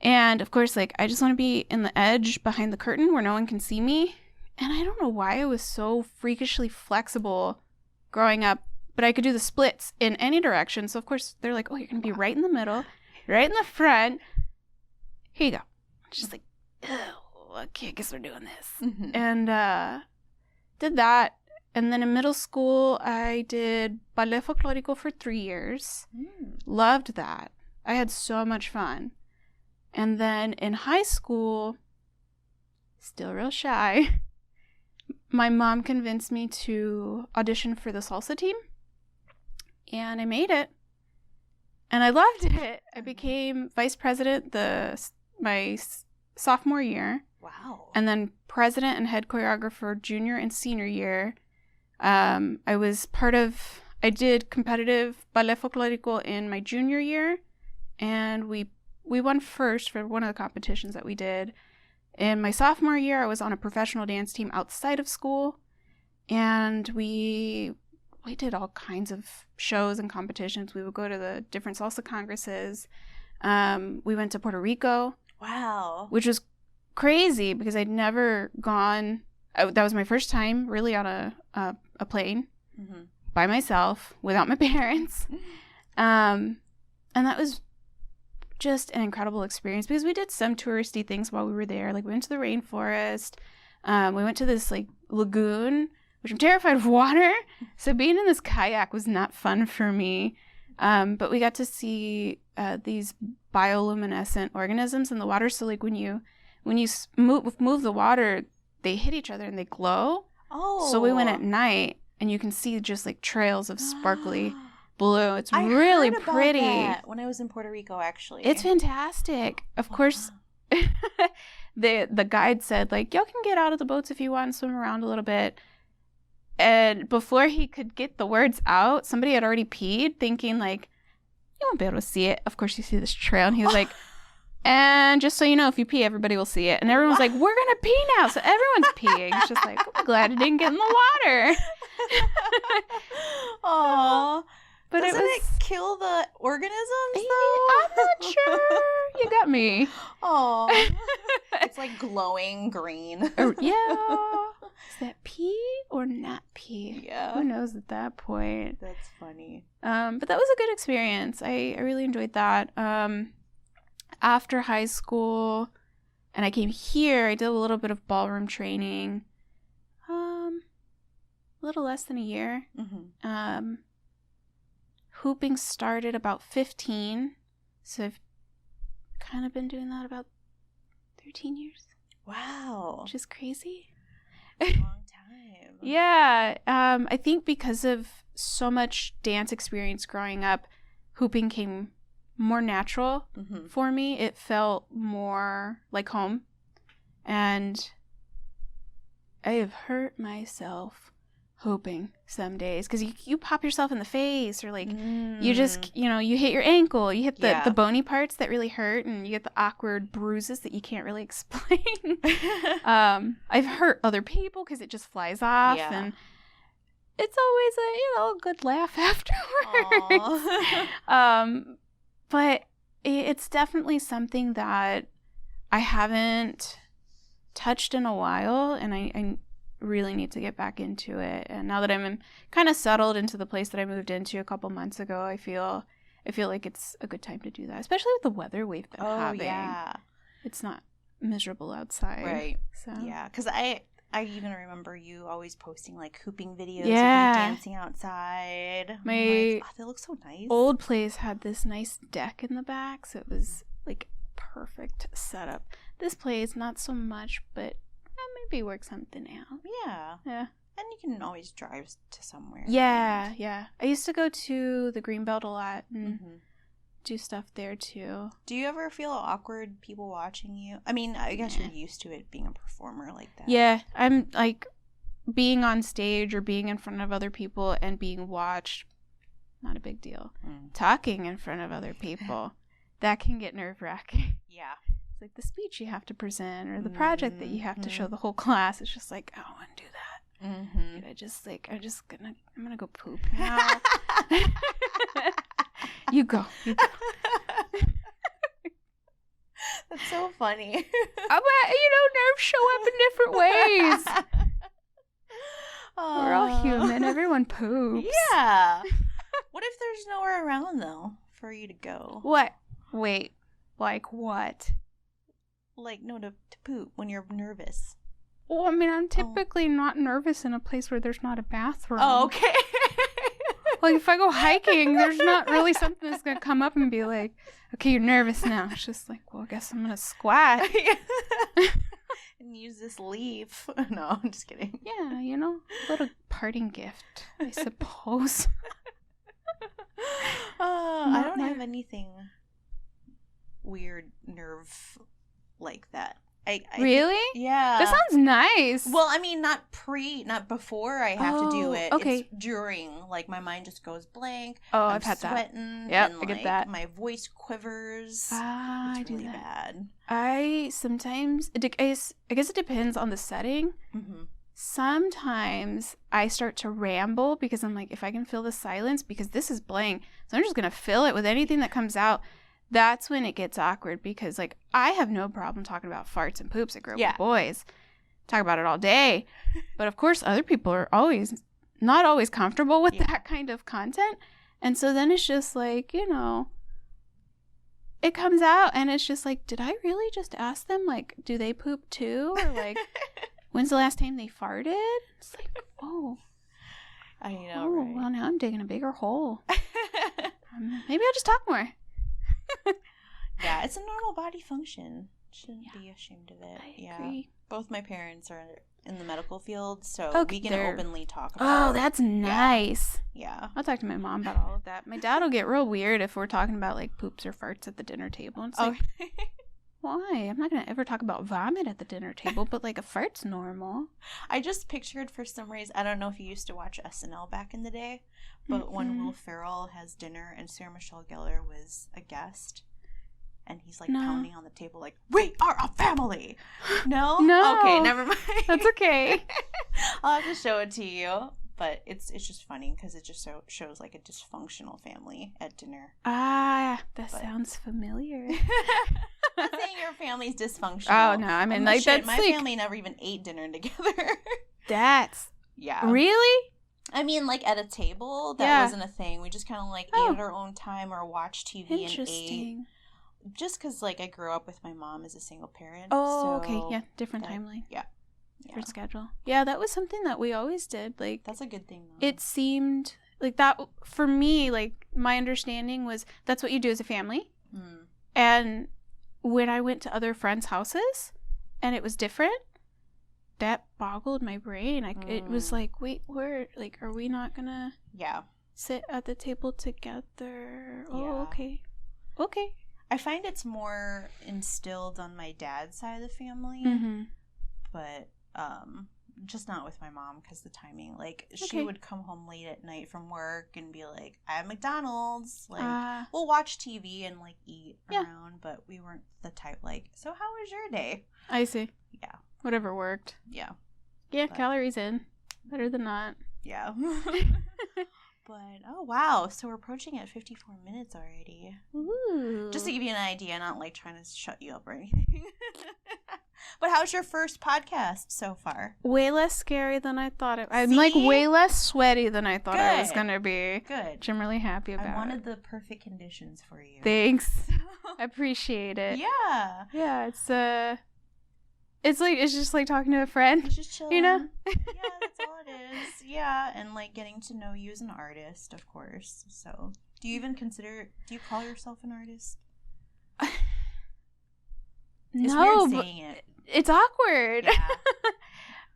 And of course, like, I just want to be in the edge behind the curtain where no one can see me. And I don't know why I was so freakishly flexible growing up, but I could do the splits in any direction. So of course they're like, oh, you're going to be right in the middle, right in the front. Here you go. Just like, oh, okay, I guess we're doing this. Mm-hmm. And did that. And then in middle school, I did ballet folklorico for 3 years. Loved that. I had so much fun. And then in high school, still real shy, my mom convinced me to audition for the salsa team. And I made it. And I loved it. I became vice president my sophomore year. Wow. And then president and head choreographer junior and senior year. I did competitive ballet folklorico in my junior year. And we won first for one of the competitions that we did. In my sophomore year, I was on a professional dance team outside of school. And we did all kinds of shows and competitions. We would go to the different salsa congresses. We went to Puerto Rico. Wow. Which was crazy because I'd never gone. That was my first time really on a plane by myself without my parents. And that was just an incredible experience because we did some touristy things while we were there. Like we went to the rainforest. We went to this like lagoon, which I'm terrified of water. So being in this kayak was not fun for me. But we got to see these bioluminescent organisms in the water. So like when you move the water, they hit each other and they glow. Oh. So we went at night and you can see just like trails of sparkly blue. It's really pretty. That when I was in Puerto Rico, actually. It's fantastic. Of course, the guide said like, y'all can get out of the boats if you want and swim around a little bit. And before he could get the words out, somebody had already peed, thinking like, you won't be able to see it. Of course, you see this trail. And he was like, and just so you know, if you pee, everybody will see it. And everyone was like, we're going to pee now. So everyone's peeing. It's just like, I'm glad it didn't get in the water. Aww. But doesn't it kill the organisms, though? I'm not sure. You got me. Aww. It's like glowing green. Yeah. Is that pee or not pee? Yeah. Who knows at that point? That's funny. But that was a good experience. I really enjoyed that. After high school, and I came here, I did a little bit of ballroom training. A little less than a year. Mm-hmm. Hooping started about 15, so I've kind of been doing that about 13 years. Wow. Which is crazy. A long time. Yeah. I think because of so much dance experience growing up, hooping came more natural for me. It felt more like home. And I have hurt myself hooping some days because you pop yourself in the face or like you just, you hit your ankle, you hit the bony parts that really hurt and you get the awkward bruises that you can't really explain. I've hurt other people because it just flies off and it's always a good laugh afterwards. But it's definitely something that I haven't touched in a while and I really need to get back into it. And now that I'm kind of settled into the place that I moved into a couple months ago, I feel like it's a good time to do that, especially with the weather we've been having. Yeah. It's not miserable outside. Right. So yeah, because I even remember you always posting like hooping videos of you dancing outside. My they look so nice. Old place had this nice deck in the back, so it was like perfect setup. This place, not so much, but maybe work something out. Yeah. And you can always drive to somewhere. Yeah. I used to go to the Greenbelt a lot and do stuff there too. Do you ever feel awkward people watching you? I mean, I guess you're used to it being a performer like that. Yeah. I'm like being on stage or being in front of other people and being watched, not a big deal. Talking in front of other people, that can get nerve-wracking. Yeah. Like the speech you have to present or the project that you have to show the whole class. It's just like, I don't want to do that. I'm gonna go poop now. You go. so funny. Nerves show up in different ways. We're all human. Everyone poops. Yeah. What if there's nowhere around, though, for you to go? What? Wait. Like what? Like, no, to poop when you're nervous. Well, I mean, I'm typically not nervous in a place where there's not a bathroom. Oh, okay. Like, if I go hiking, there's not really something that's going to come up and be like, okay, you're nervous now. It's just like, well, I guess I'm going to squat. And use this leaf. No, I'm just kidding. Yeah, a little parting gift, I suppose. I don't have anything weird nerve like that. Really? Yeah. That sounds nice. Well, I mean, not before I have to do it. Okay. It's during. Like, my mind just goes blank. I've had sweating. Yep, and, I get that. My voice quivers. I it's do really that. bad. I sometimes, I guess it depends on the setting. Mm-hmm. Sometimes I start to ramble because I'm like, if I can fill the silence, because this is blank, so I'm just going to fill it with anything that comes out. That's when it gets awkward because, like, I have no problem talking about farts and poops. I grew up with boys. Talk about it all day. But, of course, other people are not always comfortable with that kind of content. And so then it's just like, it comes out and it's just like, did I really just ask them, like, do they poop too? Or, like, when's the last time they farted? It's like, oh. I know, right? Well, now I'm digging a bigger hole. Maybe I'll just talk more. Yeah, it's a normal body function. Shouldn't be ashamed of it. I agree. Both my parents are in the medical field, so we can openly talk about it. Oh, that's nice. Yeah. I'll talk to my mom about all of that. My dad will get real weird if we're talking about, like, poops or farts at the dinner table. And it's like, why? I'm not going to ever talk about vomit at the dinner table, but, like, a fart's normal. I just pictured, for some reason, I don't know if you used to watch SNL back in the day, but when Will Ferrell has dinner and Sarah Michelle Gellar was a guest, and he's, like, pounding on the table, like, we are a family! No? No. Okay, never mind. That's okay. I'll have to show it to you. But it's just funny because it just shows, like, a dysfunctional family at dinner. That sounds familiar. I'm not saying your family's dysfunctional. Oh, no. I mean, like, that's my like... family never even ate dinner together. That's... Yeah. Really? I mean, like, at a table, that wasn't a thing. We just kind of, like, ate at our own time or watched TV and ate. Just because, like, I grew up with my mom as a single parent. Oh, so okay. Yeah, different timeline. Yeah. Different schedule. Yeah, that was something that we always did. Like, that's a good thing, though. It seemed like that, for me, like, my understanding was that's what you do as a family. Mm. And when I went to other friends' houses and it was different, that boggled my brain. It was like, wait, are we not gonna sit at the table together? Oh, okay. Okay. I find it's more instilled on my dad's side of the family, but just not with my mom because the timing. Like, she would come home late at night from work and be like, I have McDonald's. Like, we'll watch TV and, like, eat around, but we weren't the type, like, so how was your day? I see. Yeah. Whatever worked. Yeah. Yeah, calories in. Better than not. Yeah. But, oh, wow. So we're approaching at 54 minutes already. Ooh. Just to give you an idea, not, like, trying to shut you up or anything. But how's your first podcast so far? Way less scary than I thought it. I'm like way less sweaty than I thought I was going to be. Good. Which I'm really happy about. I wanted the perfect conditions for you. Thanks. I appreciate it. Yeah. Yeah, it's just like talking to a friend. It's just chilling. You know? Yeah, that's all it is. Yeah, and like getting to know you as an artist, of course. So, do you call yourself an artist? It's weird saying it. It's awkward. Yeah.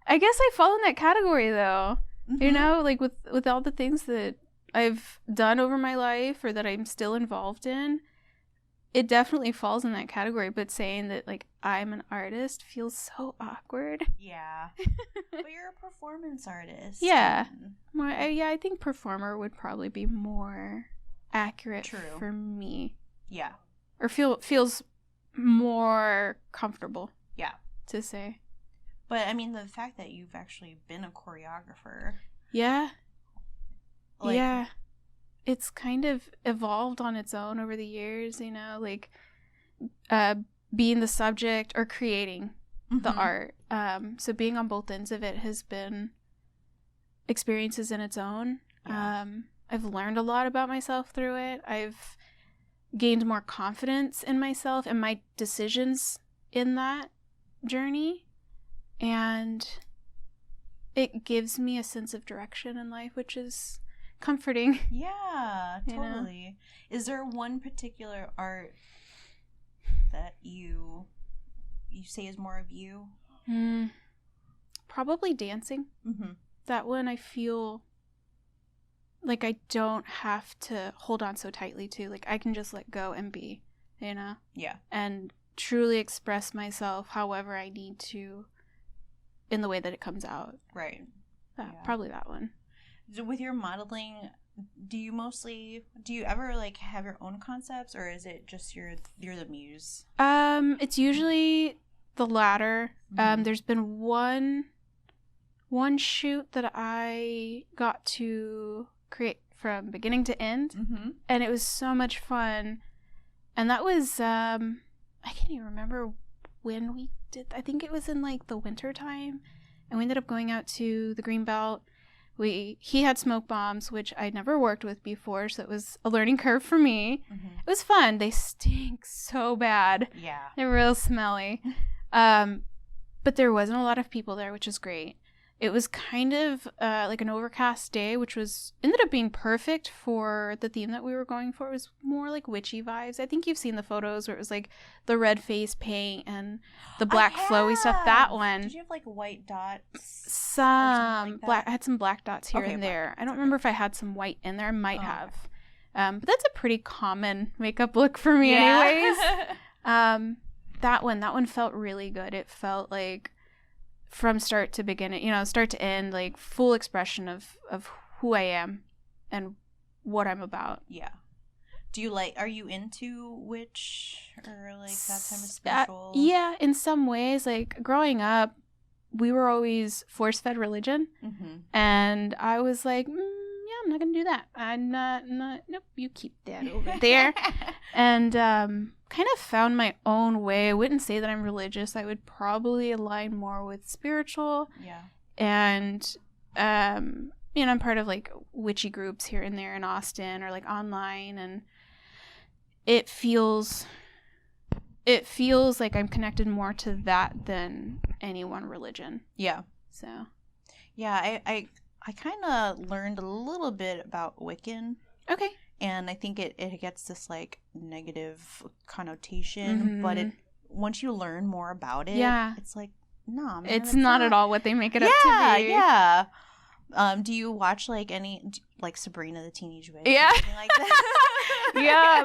I guess I fall in that category though. Mm-hmm. You know, like with all the things that I've done over my life or that I'm still involved in, it definitely falls in that category. But saying that like I'm an artist feels so awkward. Yeah. But you're a performance artist. Yeah. I think performer would probably be more accurate for me. Yeah. Or feels more comfortable. Yeah. To say. But I mean, the fact that you've actually been a choreographer. Yeah. Yeah. It's kind of evolved on its own over the years, you know, like being the subject or creating the art. So being on both ends of it has been experiences in its own. Yeah. I've learned a lot about myself through it. I've gained more confidence in myself and my decisions in that journey. And it gives me a sense of direction in life, which is comforting. Yeah, totally. Is there one particular art that you say is more of you? Probably dancing. That one I feel like I don't have to hold on so tightly to. Like, I can just let go and be, you know? Yeah. And truly express myself however I need to in the way that it comes out. Right. Probably that one. With your modeling, do you ever like have your own concepts, or is it just you're the muse? It's usually the latter. There's been one shoot that I got to create from beginning to end, and it was so much fun. And that was I can't even remember when we did. I think it was in like the winter time, and we ended up going out to the Greenbelt. He had smoke bombs, which I'd never worked with before, so it was a learning curve for me. It was fun. They stink so bad. Yeah. They're real smelly. But there wasn't a lot of people there, which is great. It was kind of like an overcast day, which ended up being perfect for the theme that we were going for. It was more like witchy vibes. I think you've seen the photos where it was like the red face paint and the black flowy stuff. That one. Did you have like white dots? Some like black. I had some black dots here and there. I don't remember if I had some white in there. I might have. But that's a pretty common makeup look for me, anyways. That one felt really good. It felt like, from start to beginning, start to end, like full expression of who I am and what I'm about. Yeah. Are you into witch or like that kind of spiritual? Yeah, in some ways. Like growing up, we were always force-fed religion, and I was like, I'm not gonna do that. I'm not. Nope. You keep that over there. And kind of found my own way. I wouldn't say that I'm religious. I would probably align more with spiritual. Yeah. And I'm part of like witchy groups here and there in Austin or like online, and it feels like I'm connected more to that than any one religion. Yeah. So. Yeah, I kind of learned a little bit about Wiccan. Okay. And I think it gets this like negative connotation, but once you learn more about it, it's like, nah, man, it's not at all what they make it up to be. Yeah. Do you watch like any like Sabrina the Teenage Witch? Yeah. Or something like that? Yeah,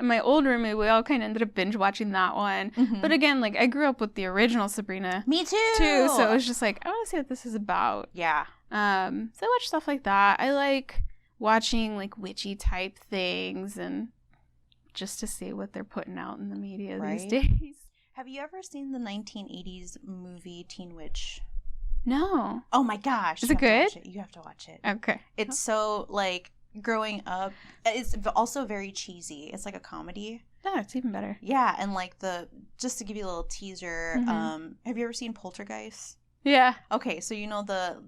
my old roommate, we all kind of ended up binge watching that one. But again, like I grew up with the original Sabrina. Me too. So it was just like, I want to see what this is about. Yeah. So I watch stuff like that. I like watching like witchy type things and just to see what they're putting out in the media these days. Have you ever seen the 1980s movie Teen Witch? No. Oh my gosh. Is it good? You have to watch it. Okay. It's so like growing up, it's also very cheesy. It's like a comedy. Oh, it's even better. Yeah, and like just to give you a little teaser, have you ever seen Poltergeist? Yeah. Okay, so you know the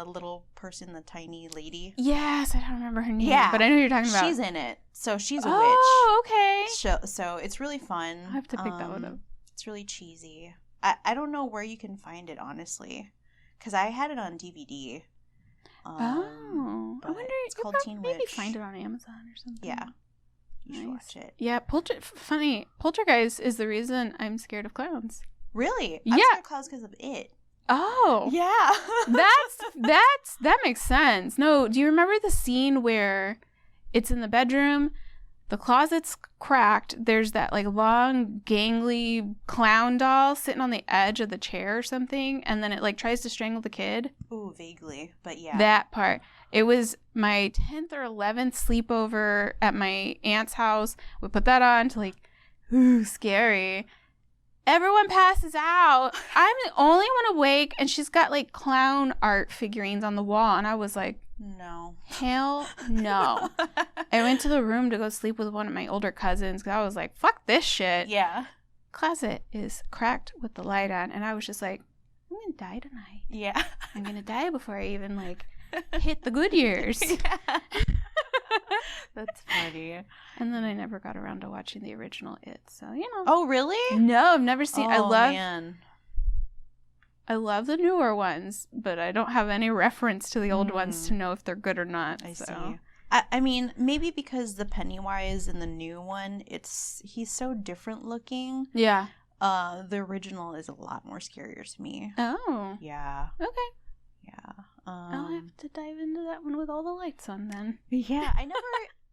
little person, the tiny lady? Yes, I don't remember her name, but I know who you're talking about. She's in it. So she's a witch. Oh, okay. So it's really fun. I'll have to pick that one up. It's really cheesy. I don't know where you can find it, honestly, because I had it on DVD. I wonder. It's called Teen Maybe Witch. Find it on Amazon or something. Yeah. You should watch it. Yeah, Poltergeist is the reason I'm scared of clowns. Really? Yeah. I'm scared of clowns because of it. Oh. Yeah. that makes sense. No, do you remember the scene where it's in the bedroom, the closet's cracked, there's that like long gangly clown doll sitting on the edge of the chair or something, and then it like tries to strangle the kid? Ooh, vaguely, but yeah. That part. It was my 10th or 11th sleepover at my aunt's house. We put that on to like, ooh, scary. Everyone passes out. I'm the only one awake, and she's got like clown art figurines on the wall, and I was like, no. Hell no. I went to the room to go sleep with one of my older cousins because I was like, fuck this shit. Yeah. closet is cracked with the light on. And I was just like, I'm going to die tonight. Yeah. I'm going to die before I even, like, hit the good years. Yeah. That's funny. And then I never got around to watching the original It. So, you know. Oh, really? No, I've never seen. Oh, man. I love the newer ones, but I don't have any reference to the old ones to know if they're good or not. I see. I mean, maybe because the Pennywise in the new one, he's so different looking. Yeah. The original is a lot more scarier to me. Oh. Yeah. Okay. Yeah. I'll have to dive into that one with all the lights on then. Yeah, I never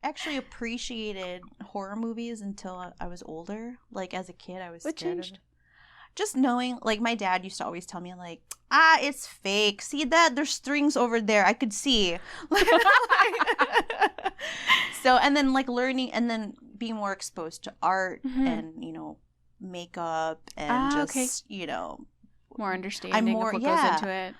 actually appreciated horror movies until I was older. Like, as a kid, I was What scared changed? of just knowing, like, my dad used to always tell me, like, it's fake. See that? There's strings over there. I could see. So, and then, like, learning and then being more exposed to art and, you know, makeup and you know. More understanding of what goes into it.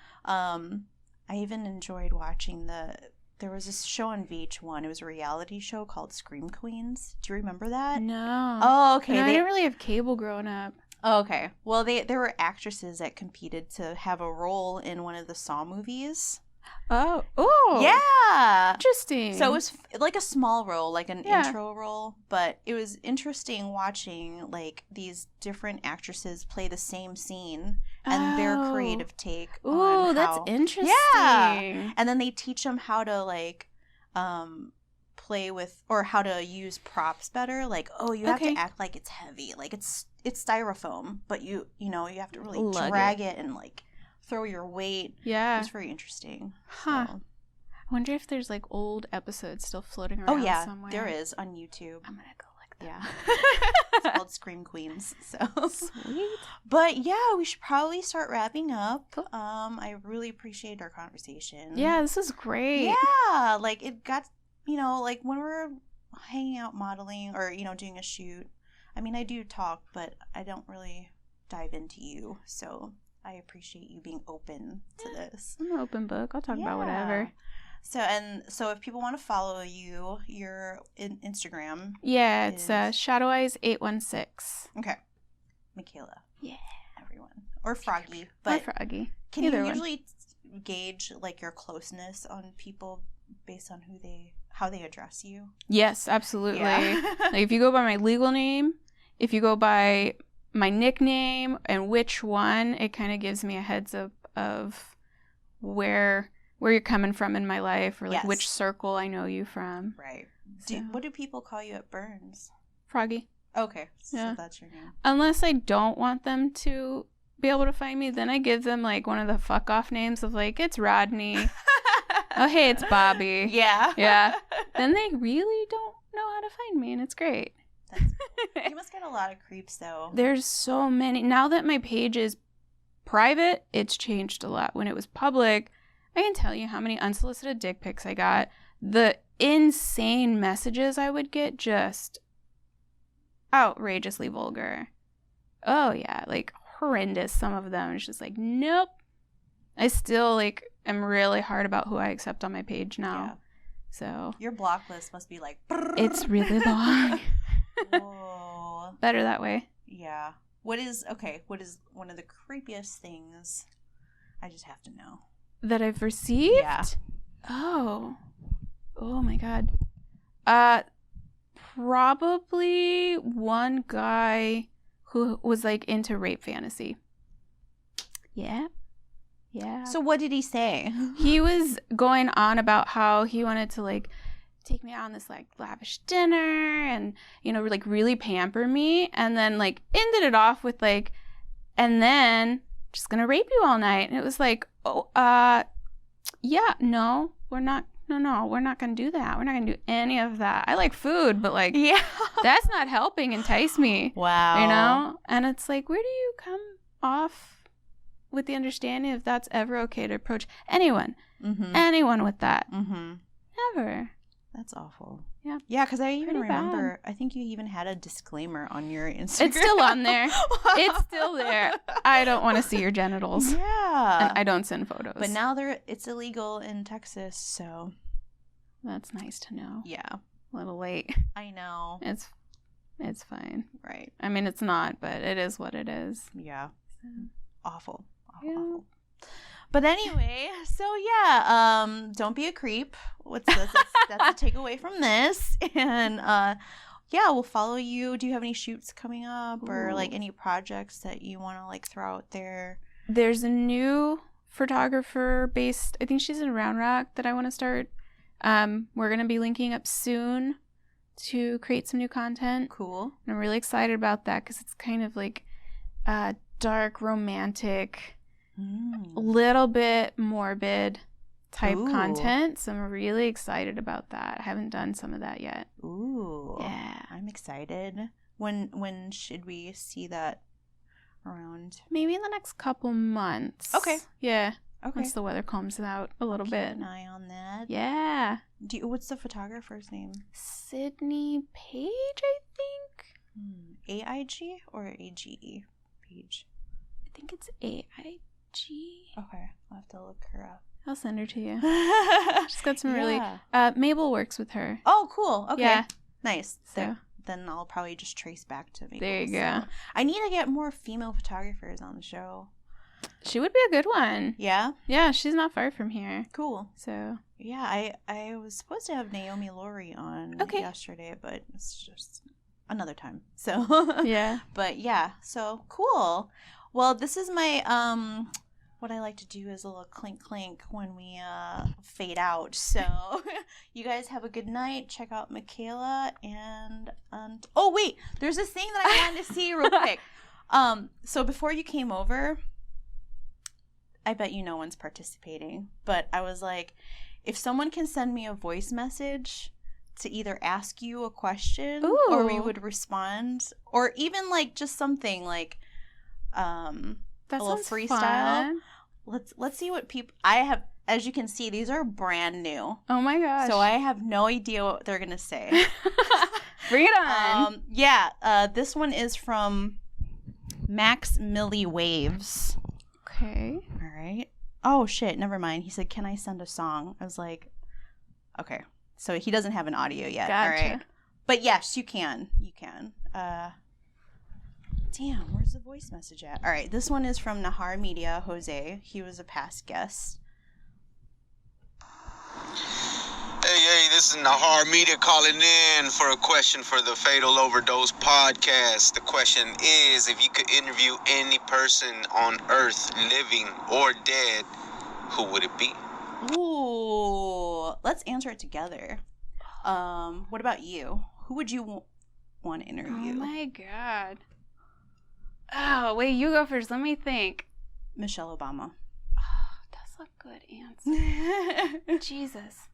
I even enjoyed watching there was this show on VH1. It was a reality show called Scream Queens. Do you remember that? No. Oh, okay. No, I didn't really have cable growing up. Oh, okay. Well, there were actresses that competed to have a role in one of the Saw movies. Oh. Oh. Yeah. Interesting. So it was like a small role, like an intro role, but it was interesting watching like these different actresses play the same scene and their creative take on that's interesting. Yeah. And then they teach them how to like play with or how to use props better. Like, you have to act like it's heavy, like it's styrofoam, but you know you have to really drag it and like throw your weight. Yeah. It's very interesting. Huh. So. I wonder if there's like old episodes still floating around somewhere. There is on YouTube. I'm gonna go look that. Yeah. It's called Scream Queens. So sweet. But yeah, we should probably start wrapping up. Cool. I really appreciate our conversation. Yeah, this is great. Yeah. Like it got, you know, like when we're hanging out modeling or, you know, doing a shoot. I mean, I do talk, but I don't really dive into you. So I appreciate you being open to this. I'm an open book. I'll talk about whatever. So if people want to follow you, your Instagram. Yeah, it's Shadow Eyes 816. Okay. Mikaela. Yeah. Everyone. Or Froggy. But or Froggy. Can you usually gauge like your closeness on people based on how they address you? Yes, absolutely. Yeah. Like if you go by my legal name, if you go by my nickname and which one, it kind of gives me a heads up of where you're coming from in my life or like which circle I know you from. Right. So. What do people call you at Burns? Froggy. Okay. So that's your name. Unless I don't want them to be able to find me, then I give them like one of the fuck off names of like, it's Rodney. Oh, hey, it's Bobby. Yeah. Yeah. Then they really don't know how to find me and it's great. That's cool. You must get a lot of creeps though. There's so many. Now that my page is private, it's changed a lot. When it was public, I can tell you how many unsolicited dick pics I got. The insane messages I would get, just outrageously vulgar. Oh yeah, like horrendous, some of them. It's just like, nope. I still like am really hard about who I accept on my page now. Yeah. So your block list must be like it's really long. Whoa. Better that way. Yeah. What is one of the creepiest things? I just have to know. That I've received? Yeah. Oh my god. Probably one guy who was like into rape fantasy. Yeah. Yeah. So what did he say? He was going on about how he wanted to like take me out on this like lavish dinner and, you know, like really pamper me, and then like ended it off with like, and then just gonna rape you all night. And it was like, yeah, no, we're not gonna do that. We're not gonna do any of that. I like food, but like, that's not helping entice me. Wow. You know? And it's like, where do you come off with the understanding if that's ever okay to approach anyone? Mm-hmm. Anyone with that. Mm-hmm. Never. That's awful. Yeah. Yeah, because I even remember, bad. I think you even had a disclaimer on your Instagram. It's still on there. It's still there. I don't want to see your genitals. Yeah. And I don't send photos. But now it's illegal in Texas, so. That's nice to know. Yeah. A little late. I know. It's It's fine. Right. I mean, it's not, but it is what it is. Yeah. So. Awful. Yeah. Awful. But anyway, so yeah, don't be a creep. That's the takeaway from this. And yeah, we'll follow you. Do you have any shoots coming up or like any projects that you want to like throw out there? There's a new photographer based, I think she's in Round Rock, that I want to start. We're going to be linking up soon to create some new content. Cool. And I'm really excited about that because it's kind of like dark, romantic, a little bit morbid type content. So I'm really excited about that. I haven't done some of that yet. Ooh. Yeah. I'm excited. When should we see that around? Maybe in the next couple months. Okay. Yeah. Okay. Once the weather calms out a little bit. Keep an eye on that. Yeah. What's the photographer's name? Sydney Page, I think. AIG or AGE? Page. I think it's AIG. Okay. I'll have to look her up. I'll send her to you. She's got some really... Yeah. Mabel works with her. Oh, cool. Okay. Yeah. Nice. So. Then I'll probably just trace back to Mabel. There you go. I need to get more female photographers on the show. She would be a good one. Yeah? Yeah, she's not far from here. Cool. So... Yeah, I was supposed to have Naomi Laurie on yesterday, but it's just another time. So yeah. But yeah, so cool. Well, this is my what I like to do is a little clink clink when we fade out. So you guys have a good night. Check out Mikaela and oh wait, there's this thing that I wanted to see real quick. So before you came over, I bet you no one's participating, but I was like, if someone can send me a voice message to either ask you a question or we would respond, or even like just something like a little freestyle. Fun. Let's see what people I have. As you can see, these are brand new. Oh my gosh. So I have no idea what they're gonna say. Bring it on. This one is from Max Millie Waves. Okay. All right. Oh, shit. Never mind. He said, can I send a song? I was like, okay. So he doesn't have an audio yet. Gotcha. All right. But yes, you can. You can. Damn, where's the voice message at? All right. This one is from Nahar Media, Jose. He was a past guest. Hey, this is Nahar Media calling in for a question for the Fatal Overdose podcast. The question is, if you could interview any person on Earth, living or dead, who would it be? Ooh, let's answer it together. What about you? Who would you want to interview? Oh my god. Oh, wait, you go first. Let me think. Michelle Obama. Oh, that's a good answer. Jesus.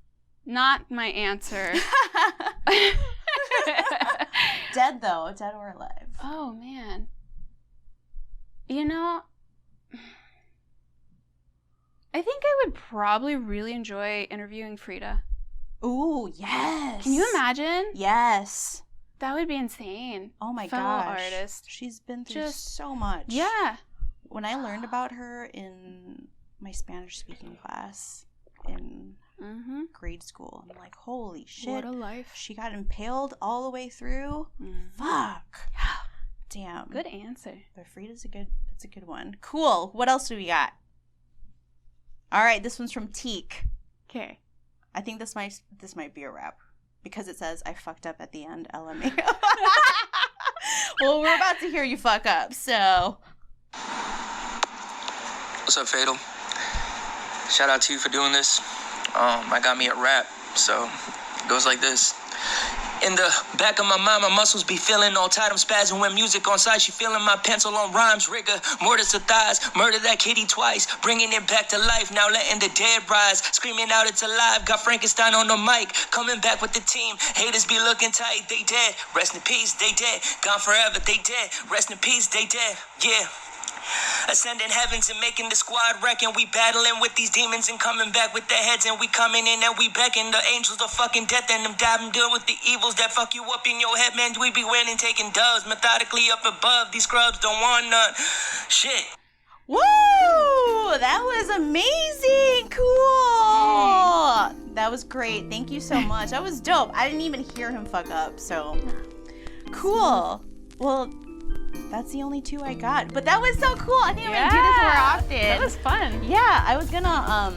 Not my answer. Dead, though. Dead or alive. Oh, man. You know, I think I would probably really enjoy interviewing Frida. Ooh, yes. Can you imagine? Yes. That would be insane. Oh my Fellow gosh. artist. She's been through so much. Yeah. When I learned about her in my Spanish speaking class in grade school, I'm like, holy shit. What a life. She got impaled all the way through. Fuck. Yeah. Damn. Good answer. But Frida's that's a good one. Cool. What else do we got? All right, this one's from Teak. Okay. I think this might be a wrap because it says I fucked up at the end. LMAO. Well, we're about to hear you fuck up, so. What's up, Fatal? Shout out to you for doing this. I got me a rap, so it goes like this. In the back of my mind, my muscles be feeling all tight. I'm spazzing when music on side. She feeling my pencil on rhymes. Rigor, mortar to thighs. Murder that kitty twice. Bringing it back to life. Now letting the dead rise. Screaming out it's alive. Got Frankenstein on the mic. Coming back with the team. Haters be looking tight. They dead. Rest in peace. They dead. Gone forever. They dead. Rest in peace. They dead. Yeah. Ascending heavens and making the squad reckon. We battling with these demons and coming back with their heads. And we coming in and we beckon. The angels of fucking death and them diving deal with the evils that fuck you up in your head, man. We be winning, taking dubs methodically up above. These scrubs don't want none. Shit. Woo! That was amazing. Cool. That was great. Thank you so much. That was dope. I didn't even hear him fuck up, so. Cool. Well, that's the only 2 I got. But that was so cool. I think I'm gonna do this more often. That was fun. Yeah, I was gonna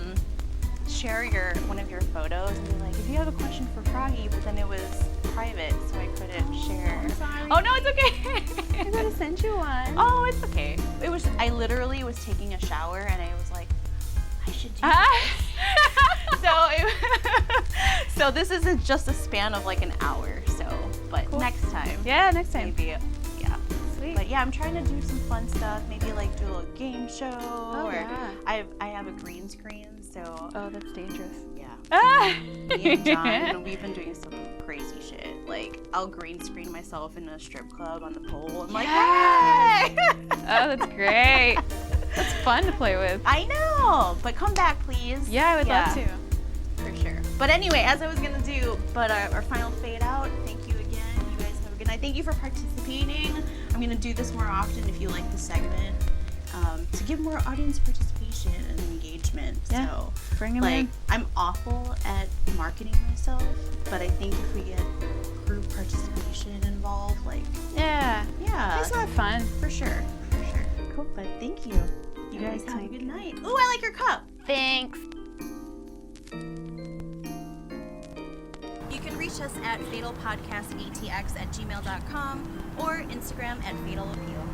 share one of your photos and be like, if you have a question for Froggy, but then it was private, so I couldn't share. I'm sorry. Oh no, it's okay. I'm gonna send you one. Oh, it's okay. I literally was taking a shower and I was like, I should do this. So this isn't just a span of like an hour. So, but Cool. next time. Yeah, next time. Maybe. Yeah. Sweet. But yeah, I'm trying to do some fun stuff. Maybe like do a little game show. Oh, or yeah. I have a green screen, so Oh, that's dangerous. yeah. Ah! Me and John, we've been doing some crazy shit. Like, I'll green screen myself in a strip club on the pole. I'm like, Yes! hey! Oh, that's great. That's fun to play with. I know, but come back, please. Yeah, I would love to. For sure. But anyway, as I was gonna do, our final fade out. Thank you again. You guys have a good night. Thank you for participating. I'm gonna do this more often if you like the segment, to give more audience participation and engagement. Yeah. So, Bring him like, in. I'm awful at marketing myself, but I think if we get group participation involved, like, Yeah. yeah, It's not fun. for sure. Cool. But thank you. You guys have a Thank good you. night. Ooh, I like your cup. Thanks. You can reach us at fatalpodcastatx@gmail.com or Instagram at fatalappeal.